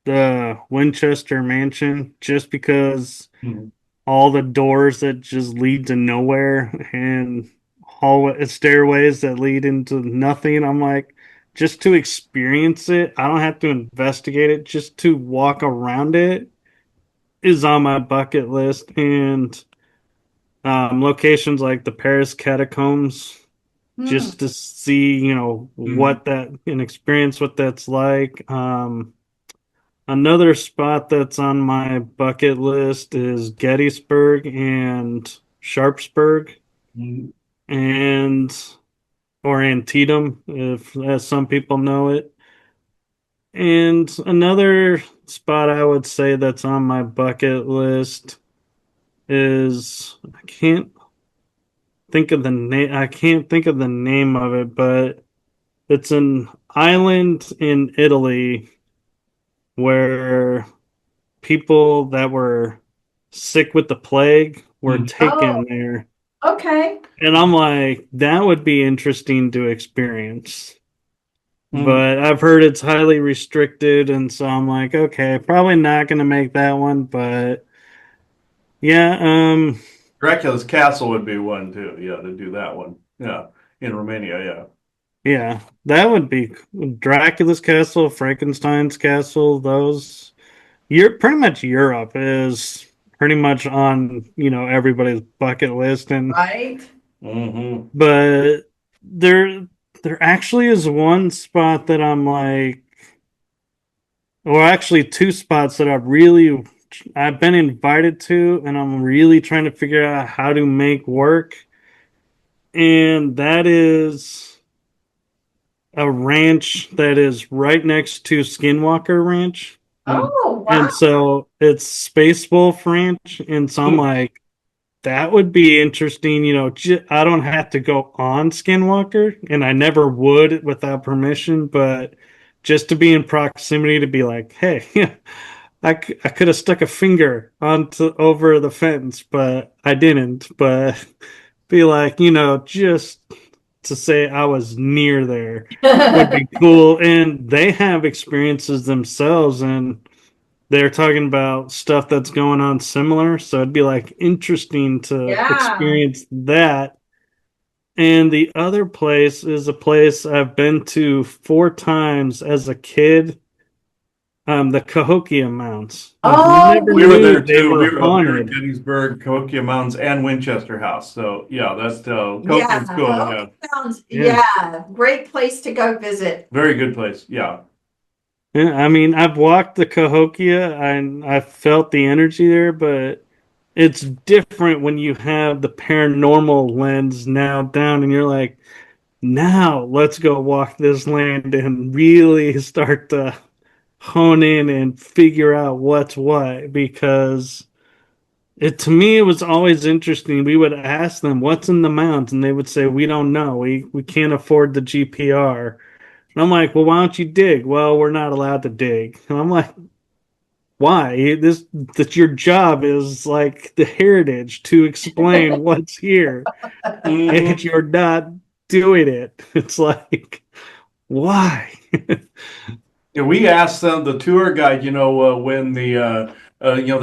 the Winchester Mansion, just because Mhm. all the doors that just lead to nowhere and hallway stairways that lead into nothing. I'm like, just to experience it, I don't have to investigate it. Just to walk around it is on my bucket list. And locations like the Paris catacombs, Hmm. just to see, Mhm. what that and experience what that's like. Another spot that's on my bucket list is Gettysburg and Sharpsburg Mhm. and or Antietam, if as some people know it. And another spot I would say that's on my bucket list is I can't think of the name of it, but it's an island in Italy where people that were sick with the plague were Mhm. Oh, taken there. okay. And I'm like, that would be interesting to experience. Mhm. But I've heard it's highly restricted, and so I'm like, okay, probably not gonna make that one. But yeah, Dracula's Castle would be one too. Yeah, to do that one. Yeah, in Romania. Yeah. yeah, that would be Dracula's castle, Frankenstein's castle. Those you're pretty much Europe is pretty much on everybody's bucket list, and Right. Hmm. but there there actually is one spot that I'm like, or actually two spots that I've been invited to, and I'm really trying to figure out how to make work, and that is a ranch that is right next to Skinwalker Ranch. Oh, wow. And so it's Space Wolf Ranch. And so I'm like, that would be interesting. I don't have to go on Skinwalker, and I never would without permission, but just to be in proximity to be like, hey, I could have stuck a finger onto over the fence, but I didn't. But be like, just to say I was near there would be cool. And they have experiences themselves, and they're talking about stuff that's going on similar. So it'd be like interesting to Yeah. experience that. And the other place is a place I've been to 4 times as a kid. The Cahokia Mounds. I've Oh, never We were knew there they too. were We were up there in haunted. Gettysburg, Cahokia Mountains, and Winchester House. So yeah, that's yeah, Cahokia's cool. Yeah, Cahokia Mounds. Yeah. Yeah, great place to go visit. very good place. Yeah. Yeah, I mean, I've walked the Cahokia and I felt the energy there, but it's different when you have the paranormal lens now down and you're like, now let's go walk this land and really start to hone in and figure out what's what because it to me it was always interesting. We would ask them what's in the mounds and they would say we don't know. We can't afford the GPR. And I'm like, well, why don't you dig? Well, we're not allowed to dig. And I'm like, why? This that your job is like the heritage to explain what's here, and Hmm. you're not doing it. It's like, why? Yeah, we asked them, the tour guide, when they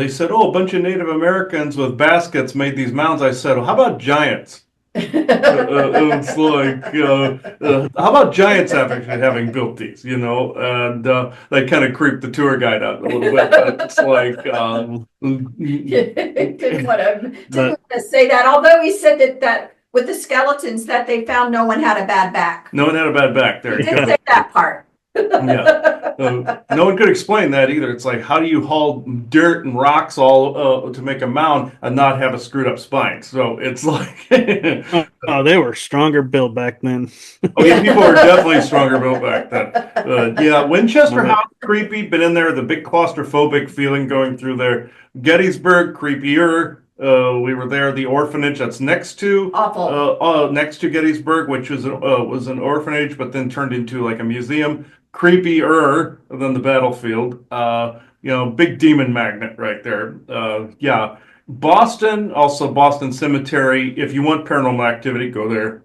said, oh, a bunch of Native Americans with baskets made these mounds. I said, well, how about giants? It's like, how about giants having built these, and they kind of creeped the tour guide out a little bit. But it's like, Didn't want to But say that. Although he said that with the skeletons that they found, no one had a bad back. no one had a bad back He there. did say that part. Yeah. No one could explain that either. It's like, how do you haul dirt and rocks all to make a mound and not have a screwed up spine? So it's like, oh, they were stronger built back then. oh yeah, people were definitely stronger built back then. Yeah, Winchester But House, creepy. Been in there, the big claustrophobic feeling going through there. Gettysburg, creepier. We were there. The orphanage that's Awful. next to Gettysburg, which was an orphanage, but then turned into like a museum. Creepier than the battlefield. Big demon magnet right there. Yeah. Boston, also Boston Cemetery. If you want paranormal activity, go there.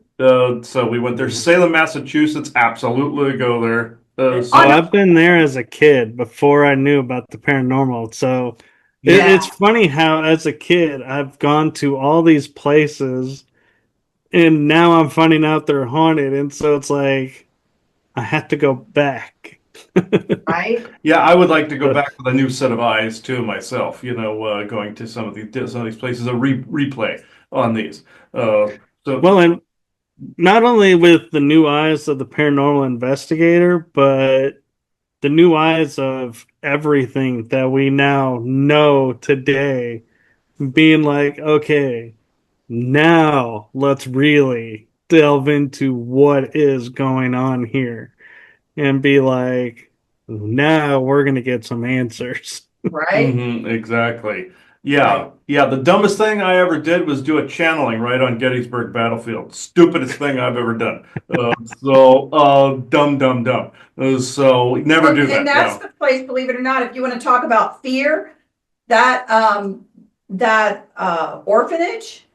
So we went there. Salem, Massachusetts, absolutely go there. oh, On I've been there as a kid before I knew about the paranormal. So Yeah, it's funny how, as a kid, I've gone to all these places, and now I'm finding out they're haunted, and so it's like I have to go back. right? yeah, I would like to go back with a new set of eyes too myself. Going to some of these places, a replay on these. So Well, and not only with the new eyes of the paranormal investigator, but the new eyes of everything that we now know today, being like, okay, now let's really delve into what is going on here and be like, now we're going to get some answers. Right? exactly. Right. Yeah, yeah. The dumbest thing I ever did was do a channeling right on Gettysburg Battlefield. Stupidest thing I've ever done. Dumb, dumb, dumb. So never do And that. that's Yeah. the place, believe it or not, if you want to talk about fear, that orphanage,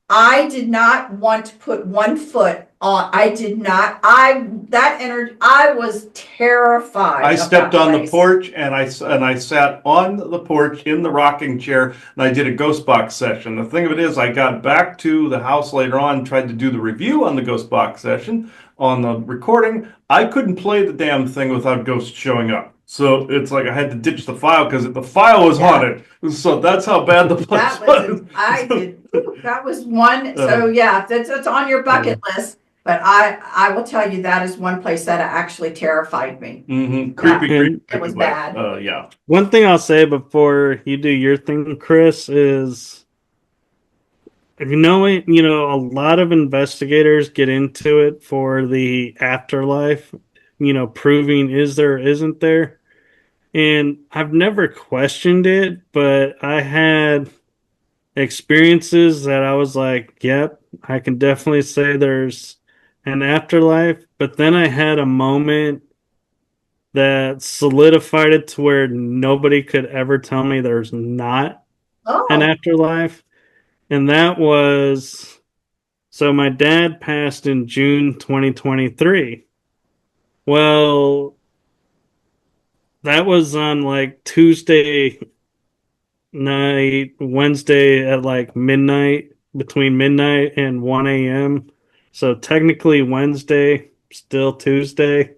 I did not want to put one foot on. I did not. That energy. I was terrified I of stepped that on the place. porch and I sat on the porch in the rocking chair and I did a ghost box session. The thing of it is, I got back to the house later on, tried to do the review on the ghost box session on the recording. I couldn't play the damn thing without ghosts showing up. So it's like I had to ditch the file because the file was Yeah. haunted. So that's how bad the place That was. was. I did. That was one. Uh, So yeah, that's on your bucket list. But I will tell you that is one place that actually terrified me. Creepy, creepy, And It was creepy way. bad. Yeah. one thing I'll say before you do your thing, Chris, is if a lot of investigators get into it for the afterlife, proving is there or isn't there. And I've never questioned it, but I had experiences that I was like, yep, I can definitely say there's an afterlife. But then I had a moment that solidified it to where nobody could ever tell me there's not an Oh, afterlife. And that was so my dad passed in June 2023. Well, that was on like Tuesday night, Wednesday at like midnight, between midnight and 1 a.m. So technically Wednesday, still Tuesday.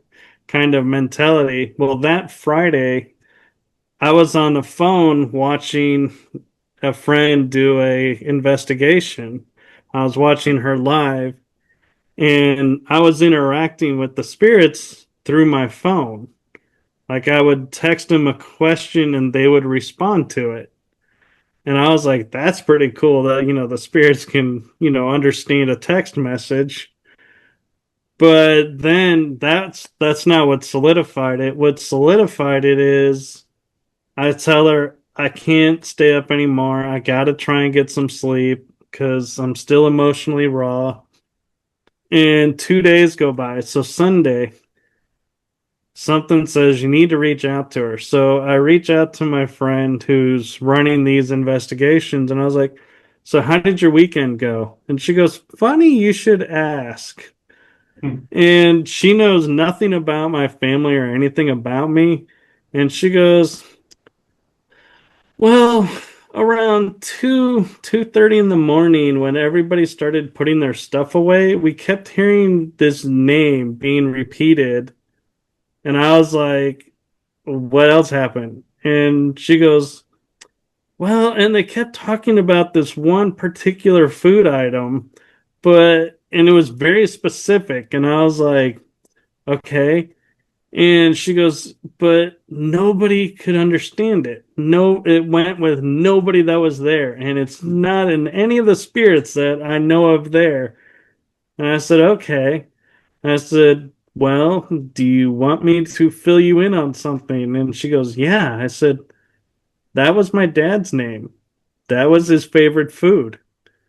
kind of mentality. Well, that Friday, I was on the phone watching a friend do a investigation. I was watching her live, and I was interacting with the spirits through my phone. Like I would text them a question and they would respond to it. And I was like, that's pretty cool that, the spirits can, understand a text message. But then that's not what solidified it. What solidified it is I tell her I can't stay up anymore. I gotta try and get some sleep because I'm still emotionally raw. And 2 days go by. So Sunday, something says you need to reach out to her. So I reach out to my friend who's running these investigations, and I was like, so how did your weekend go? And she goes, funny you should ask. Hmm. And she knows nothing about my family or anything about me. And she goes, well, around 2:30 in the morning when everybody started putting their stuff away, we kept hearing this name being repeated. And I was like, what else happened? And she goes, well, and they kept talking about this one particular food item, and it was very specific. And I was like, okay. And she goes, but nobody could understand it. No, it went with nobody that was there. And it's not in any of the spirits that I know of there. And I said, okay. And I said, well, do you want me to fill you in on something? And she goes, yeah. I said, that was my dad's name. That was his favorite food.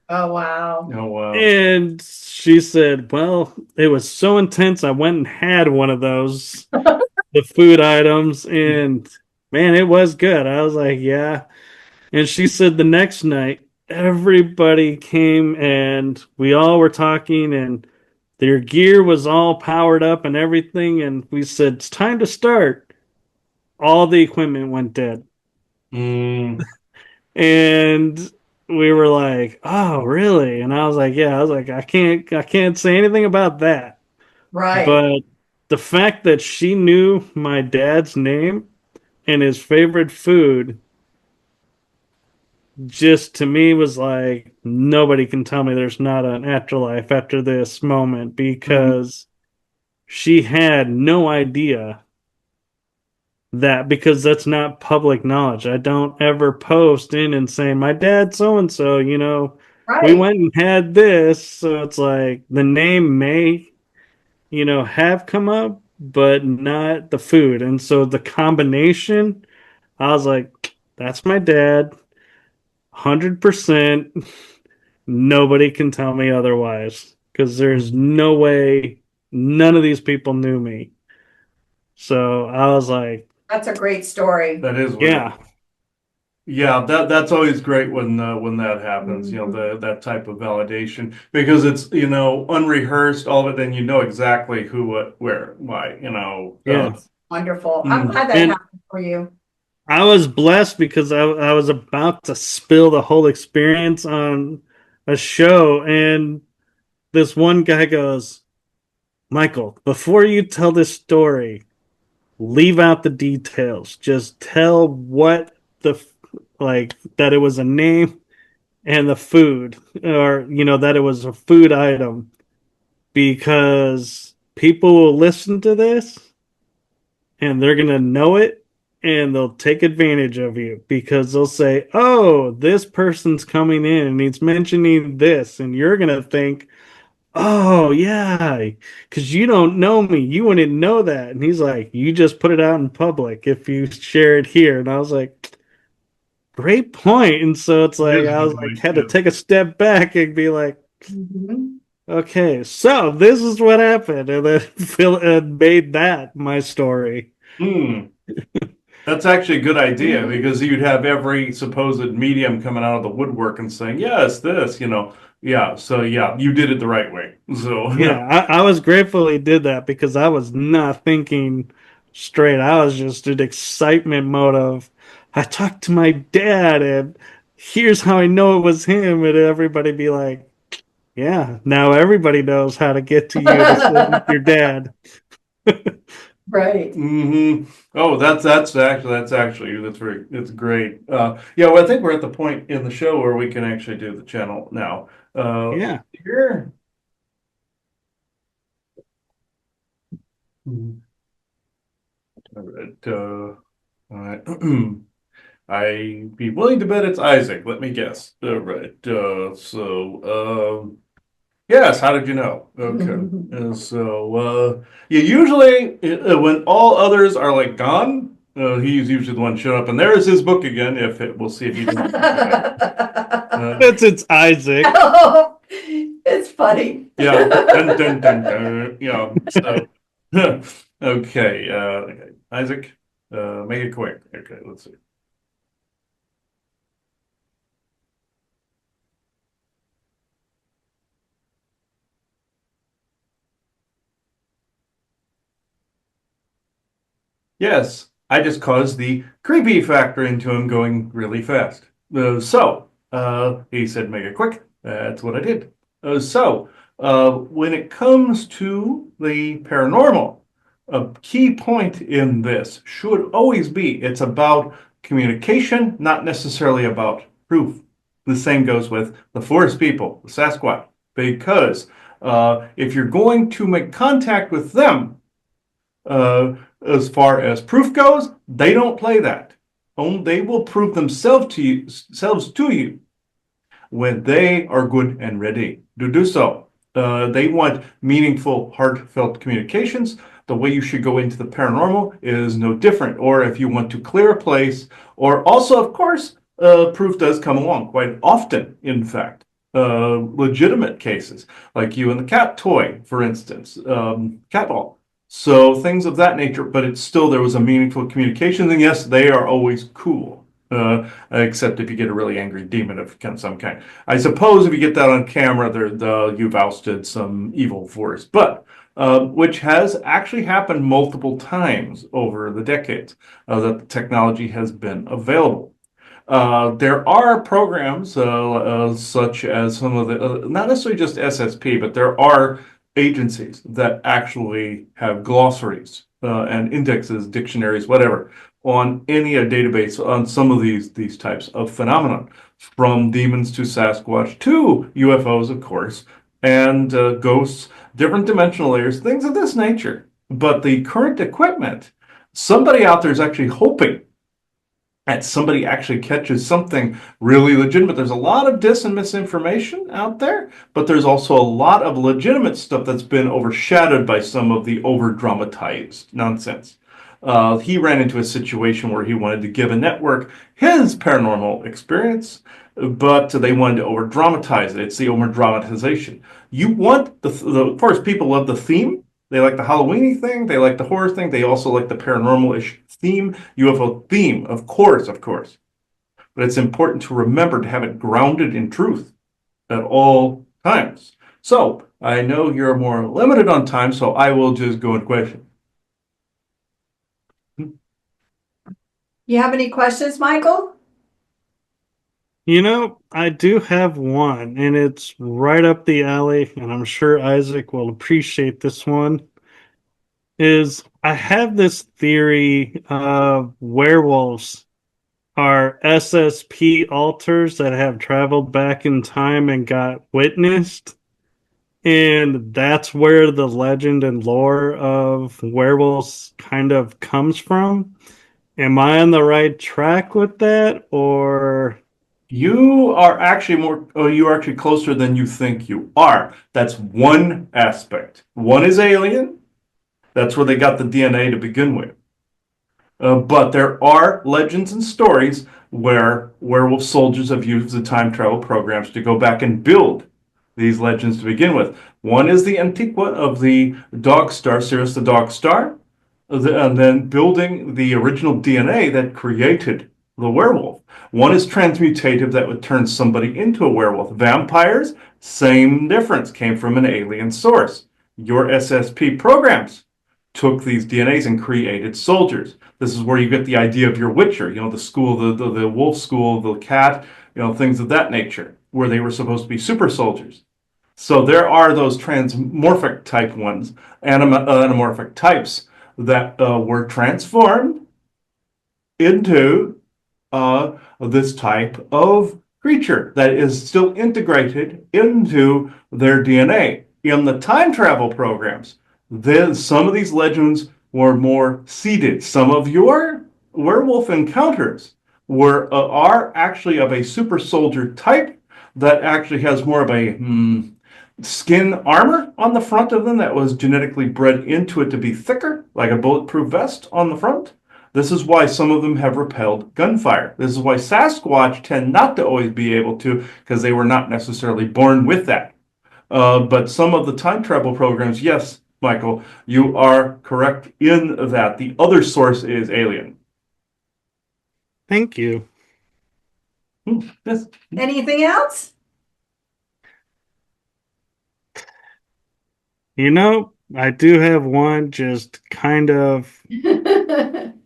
Oh, wow. Oh, wow. And she said, well, it was so intense. I went and had one of those, the food items, and man, it was good. I was like, yeah. And she said the next night, everybody came and we all were talking, and their gear was all powered up and everything. And we said, it's time to start. All the equipment went dead. Mm. And we were like, oh, really? And I was like, yeah, I was like, I can't say anything about that. Right. But the fact that she knew my dad's name and his favorite food just to me was like, nobody can tell me there's not an afterlife after this moment Mm. because she had no idea that because that's not public knowledge. I don't ever post in and saying my dad so and so, we Right. went and had this. So it's like the name may, have come up, but not the food. And so the combination, I was like, that's my dad, 100%. Nobody can tell me otherwise because there's no way none of these people knew me. So I was like, That's a great story. That is weird. yeah, Yeah, that's always great when that happens, Mhm. that type of validation because it's, unrehearsed, all of it, and you know. Exactly who, what, where, why. yeah. Wonderful. I'm Mm. glad that And happened for you. I was blessed because I was about to spill the whole experience on a show, and this one guy goes, Michael, before you tell this story, leave out the details. Just tell what like, that it was a name and the food, or, that it was a food item, because people will listen to this and they're going to know it and they'll take advantage of you because they'll say, oh, this person's coming in and he's mentioning this. And you're going to think, oh, yeah, because you don't know me. You wouldn't know that. And he's like, you just put it out in public if you share it here. And I was like, great point. And so it's It like, is a I good was like, point. had to Yes. take a step back and be like, Mhm. okay, so this is what happened. And then Phil made that my story. Hmm. That's actually a good idea Mhm. because you'd have every supposed medium coming out of the woodwork and saying, yes, this. Yeah. So yeah, you did it the right way. So Yeah, I was grateful he did that because I was not thinking straight. I was just in excitement mode of, I talked to my dad and here's how I know it was him. And everybody be like, yeah, now everybody knows how to get to you to say it's your dad. Right. Oh, that's great. Yeah, well, I think we're at the point in the show where we can actually do the channel now. Yeah. Here. Mhm. All right. All right. I be willing to bet it's Isaac. Let me guess. All right. Yes. How did you know? Okay. Yeah, usually when all others are like gone, he's usually the one showing up, and there is his book again. We'll see if he does it. It's Isaac. Oh, it's funny. Yeah. Dun, dun, dun, dun. Yeah. So, okay. Okay. Isaac, make it quick. Okay. Let's see. Yes, I just caused the creepy factor into him going really fast. He said, make it quick. That's what I did. When it comes to the paranormal, a key point in this should always be it's about communication, not necessarily about proof. The same goes with the forest people, the Sasquatch, because if you're going to make contact with them, uh, as far as proof goes, they don't play that. They will prove themselves to you when they are good and ready to do so. They want meaningful, heartfelt communications. The way you should go into the paranormal is no different. Or if you want to clear a place, or also, of course, proof does come along quite often, in fact. Legitimate cases, like you and the cat toy, for instance, cat ball. So things of that nature, but it's still there was a meaningful communication. And yes, they are always cool, except if you get a really angry demon of some kind. I suppose if you get that on camera, you've ousted some evil force, but which has actually happened multiple times over the decades that the technology has been available. There are programs such as some of the, not necessarily just SSP, but there are agencies that actually have glossaries and indexes, dictionaries, whatever, on any database on some of these types of phenomenon, from demons to Sasquatch to UFOs, of course, and ghosts, different dimensional layers, things of this nature. But the current equipment, somebody out there is actually hoping that somebody actually catches something really legitimate. There's a lot of dis and misinformation out there, but there's also a lot of legitimate stuff that's been overshadowed by some of the over dramatized nonsense. He ran into a situation where he wanted to give a network his paranormal experience, but they wanted to over dramatize it. It's the over dramatization. You want of course, people love the theme. They like the Halloweeny thing. They like the horror thing. They also like the paranormal-ish theme, UFO theme, of course, of course. But it's important to remember to have it grounded in truth at all times. So I know you're more limited on time, so I will just go in question. You have any questions, Michael? I do have one, and it's right up the alley, and I'm sure Isaac will appreciate this one. Is I have this theory of werewolves are SSP alters that have traveled back in time and got witnessed. And that's where the legend and lore of werewolves kind of comes from. Am I on the right track with that? Or, You are actually you are actually closer than you think you are. That's one aspect. One is alien. That's where they got the DNA to begin with. But there are legends and stories where werewolf soldiers have used the time travel programs to go back and build these legends to begin with. One is the Antiqua of the Dog Star, Sirius the Dog Star, and then building the original DNA that created the werewolf. One is transmutative that would turn somebody into a werewolf. Vampires, same difference, came from an alien source. Your SSP programs took these DNAs and created soldiers. This is where you get the idea of your Witcher, the school, the wolf school, the cat, things of that nature, where they were supposed to be super soldiers. So there are those transmorphic type ones, anamorphic types that were transformed into this type of creature that is still integrated into their DNA. In the time travel programs, then some of these legends were more seeded. Some of your werewolf encounters are actually of a super soldier type that actually has more of a skin armor on the front of them that was genetically bred into it to be thicker, like a bulletproof vest on the front. This is why some of them have repelled gunfire. This is why Sasquatch tend not to always be able to, because they were not necessarily born with that. But some of the time travel programs, yes, Michael, you are correct in that. The other source is alien. Thank you. Yes. Anything else? I do have one just kind of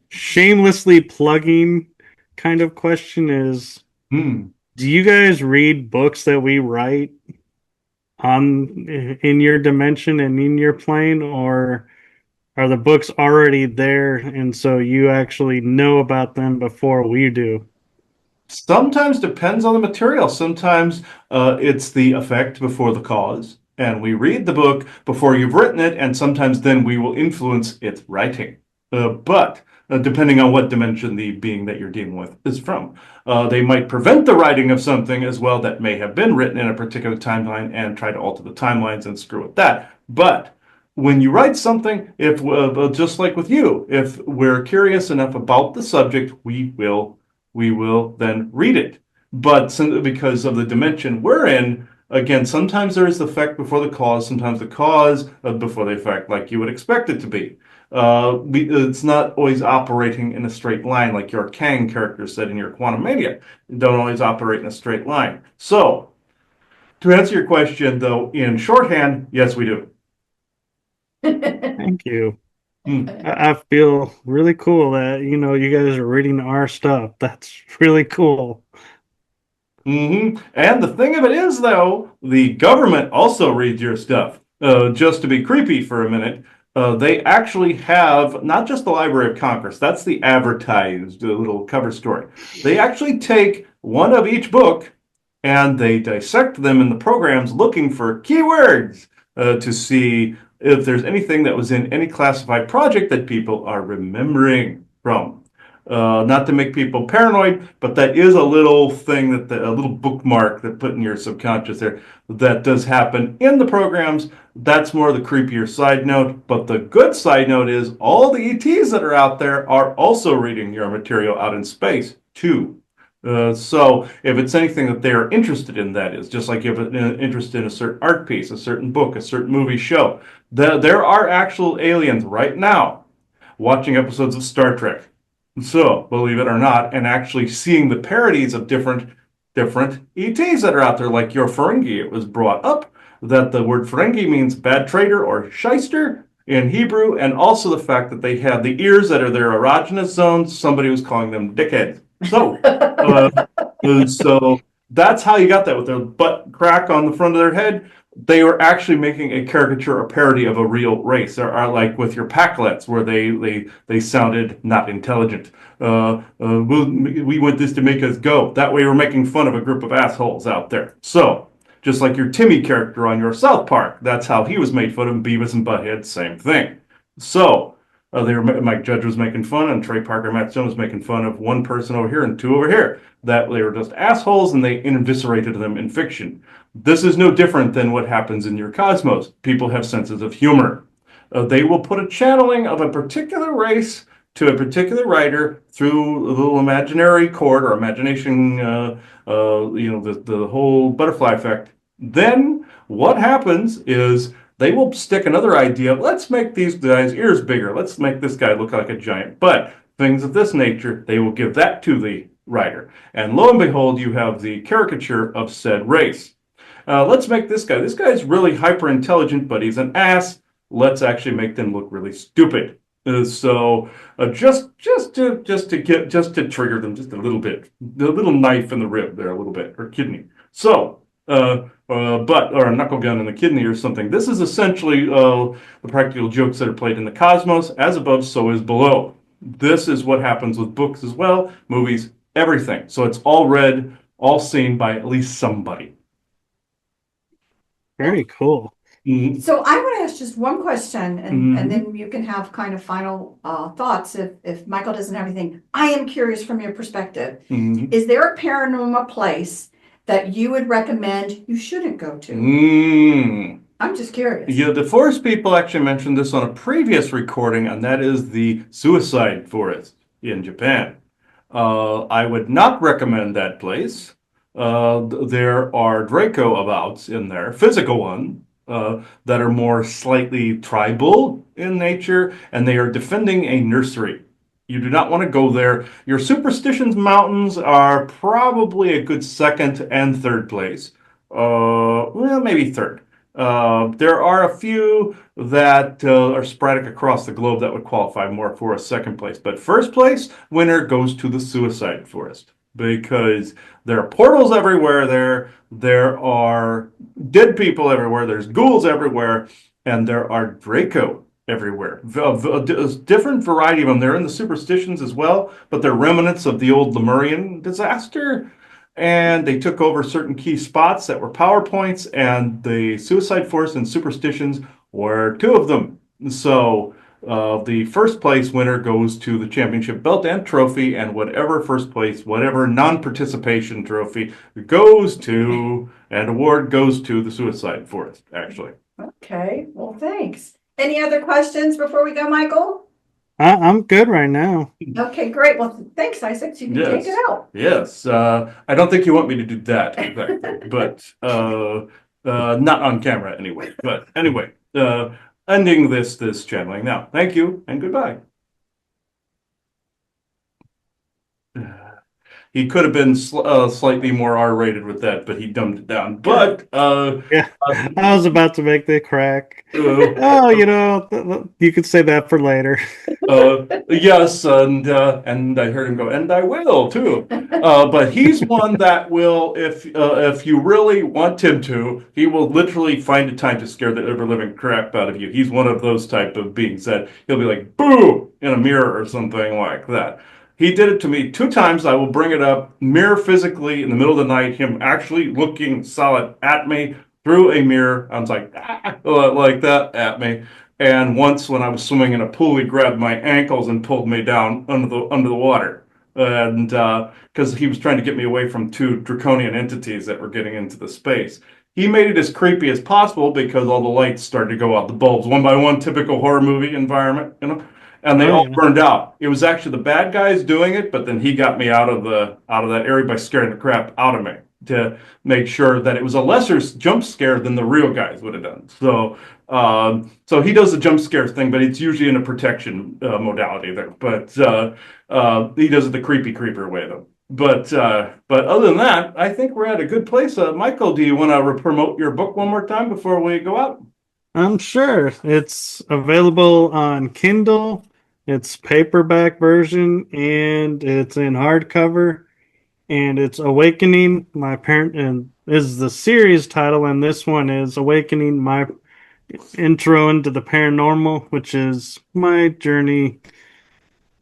shamelessly plugging kind of question is, Hmm. do you guys read books that we write on in your dimension and in your plane, or are the books already there and so you actually know about them before we do? Sometimes depends on the material. Sometimes it's the effect before the cause, and we read the book before you've written it, and sometimes then we will influence its writing. But depending on what dimension the being that you're dealing with is from, they might prevent the writing of something as well that may have been written in a particular timeline and try to alter the timelines and screw with that. But when you write something, if just like with you, if we're curious enough about the subject, we will then read it. But because of the dimension we're in, again, sometimes there is the effect before the cause, sometimes the cause before the effect, like you would expect it to be. It's not always operating in a straight line, like your Kang character said in your Quantum Mania. You don't always operate in a straight line. So, to answer your question, though, in shorthand, yes, we do. Thank you. Hmm. I feel really cool that, you guys are reading our stuff. That's really cool. And the thing of it is, though, the government also reads your stuff. Just to be creepy for a minute, they actually have not just the Library of Congress, that's the advertised little cover story. They actually take one of each book and they dissect them in the programs looking for keywords to see if there's anything that was in any classified project that people are remembering from. Not to make people paranoid, but that is a little thing a little bookmark that put in your subconscious there that does happen in the programs. That's more the creepier side note. But the good side note is all the ETs that are out there are also reading your material out in space too. So if it's anything that they are interested in, that is just like if you're interested in a certain art piece, a certain book, a certain movie show, there are actual aliens right now watching episodes of Star Trek. So, believe it or not, and actually seeing the parodies of different ETs that are out there, like your Ferengi. It was brought up that the word Ferengi means bad trader or shyster in Hebrew, and also the fact that they have the ears that are their erogenous zones. Somebody was calling them dickheads. So that's how you got that with their butt crack on the front of their head. They were actually making a caricature, a parody of a real race. There are like with your Packlets, where they sounded not intelligent. We want this to make us go. That way, we're making fun of a group of assholes out there. So, just like your Timmy character on your South Park, that's how he was made fun of. Beavis and Butthead, same thing. So, Mike Judge was making fun, and Trey Parker Matt Stone was making fun of one person over here and two over here. That they were just assholes, and they eviscerated them in fiction. This is no different than what happens in your cosmos. People have senses of humor. They will put a channeling of a particular race to a particular writer through a little imaginary chord or imagination, the whole butterfly effect. Then what happens is they will stick another idea. Let's make these guys' ears bigger. Let's make this guy look like a giant butt. Things of this nature, they will give that to the writer. And lo and behold, you have the caricature of said race. Let's make this guy. This guy's really hyper intelligent, but he's an ass. Let's actually make them look really stupid. Just to trigger them just a little bit, the little knife in the rib there a little bit, or kidney. So butt or a knuckle gun in the kidney or something. This is essentially the practical jokes that are played in the cosmos. As above, so is below. This is what happens with books as well, movies, everything. So it's all read, all seen by at least somebody. Very cool. Mm-hmm. So I want to ask just one question, and Mhm. then you can have kind of final thoughts if Michael doesn't have anything. I am curious from your perspective. Mm-hmm. Is there a paranormal place that you would recommend you shouldn't go to? Mm. I'm just curious. Yeah, the forest people actually mentioned this on a previous recording, and that is the suicide forest in Japan. I would not recommend that place. There are Draco abouts in there, physical one, that are more slightly tribal in nature, and they are defending a nursery. You do not want to go there. Your Superstitions Mountains are probably a good second and third place. Well, maybe third. There are a few that are sporadic across the globe that would qualify more for a second place. But first place winner goes to the suicide forest because there are portals everywhere there. There are dead people everywhere. There's ghouls everywhere. And there are Draco everywhere. A different variety of them. They're in the superstitions as well, but they're remnants of the old Lemurian disaster, and they took over certain key spots that were PowerPoints, and the Suicide Force and Superstitions were two of them. So the first place winner goes to the championship belt and trophy, and whatever first place, whatever non-participation trophy goes to, and award goes to the Suicide Force, actually. Okay, well, thanks. Any other questions before we go, Michael? I'm good right now. Okay, great. Well, thanks, Isaac. So you can take Yes. it out. Yes. I don't think you want me to do that, exactly, but not on camera anyway. But anyway, ending this channeling now. Thank you and goodbye. He could have been slightly more R-rated with that, but he dumbed it down. But Yeah, I was about to make the crack. uh, Oh, you could say that for later. yes, and I heard him go, and I will too. But he's one that will, if you really want him to, he will literally find a time to scare the ever living crap out of you. He's one of those type of beings that he'll be like, boo, in a mirror or something like that. He did it to me 2 times. I will bring it up, mirror physically in the middle of the night, him actually looking solid at me through a mirror. I was like, ah, like that at me. And once when I was swimming in a pool, he grabbed my ankles and pulled me down under the water. And because he was trying to get me away from two draconian entities that were getting into the space. He made it as creepy as possible because all the lights started to go out, the bulbs, one by one, typical horror movie environment, and they Oh, all yeah. burned out. It was actually the bad guys doing it, but then he got me out of that area by scaring the crap out of me to make sure that it was a lesser jump scare than the real guys would have done. So he does the jump scare thing, but it's usually in a protection modality there. But he does it the creeper way though. But other than that, I think we're at a good place. Michael, do you want to promote your book one more time before we go out? I'm sure it's available on Kindle. It's paperback version and it's in hardcover. And it's Awakening My Parent, and is the series title, and this one is Awakening My Intro into the Paranormal, which is my journey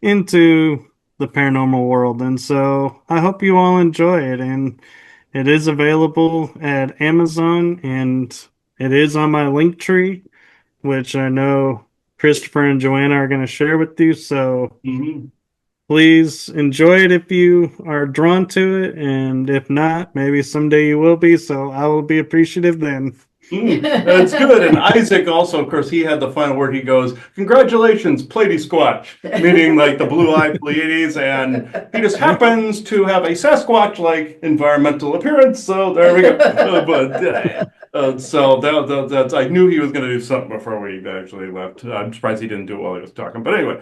into the paranormal world. And so I hope you all enjoy it. And it is available at Amazon, and it is on my link tree, which I know Christopher and Joanna are going to share with you. So Mm-hmm. please enjoy it if you are drawn to it, and if not, maybe someday you will be. So I will be appreciative then. That's good. And Isaac also, of course, he had the final word. He goes, "Congratulations, Plady Squatch," meaning like the blue-eyed Pleiades, and he just happens to have a Sasquatch-like environmental appearance. So there we go. That's I knew he was going to do something before we actually left. I'm surprised he didn't do it while he was talking. But anyway,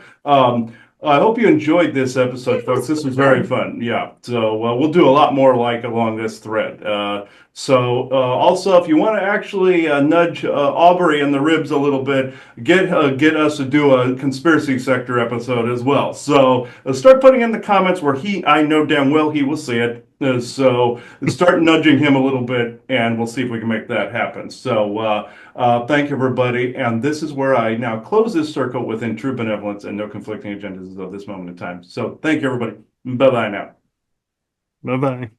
I hope you enjoyed this episode, folks. This was very fun. Yeah. So we'll do a lot more like along this thread. Also, if you want to actually nudge Aubrey in the ribs a little bit, get us to do a conspiracy sector episode as well. So start putting in the comments where I know damn well he will see it. So start nudging him a little bit, and we'll see if we can make that happen. So thank you, everybody. And this is where I now close this circle within true benevolence and no conflicting agendas of this moment in time. So thank you, everybody. Bye-bye now. Bye bye.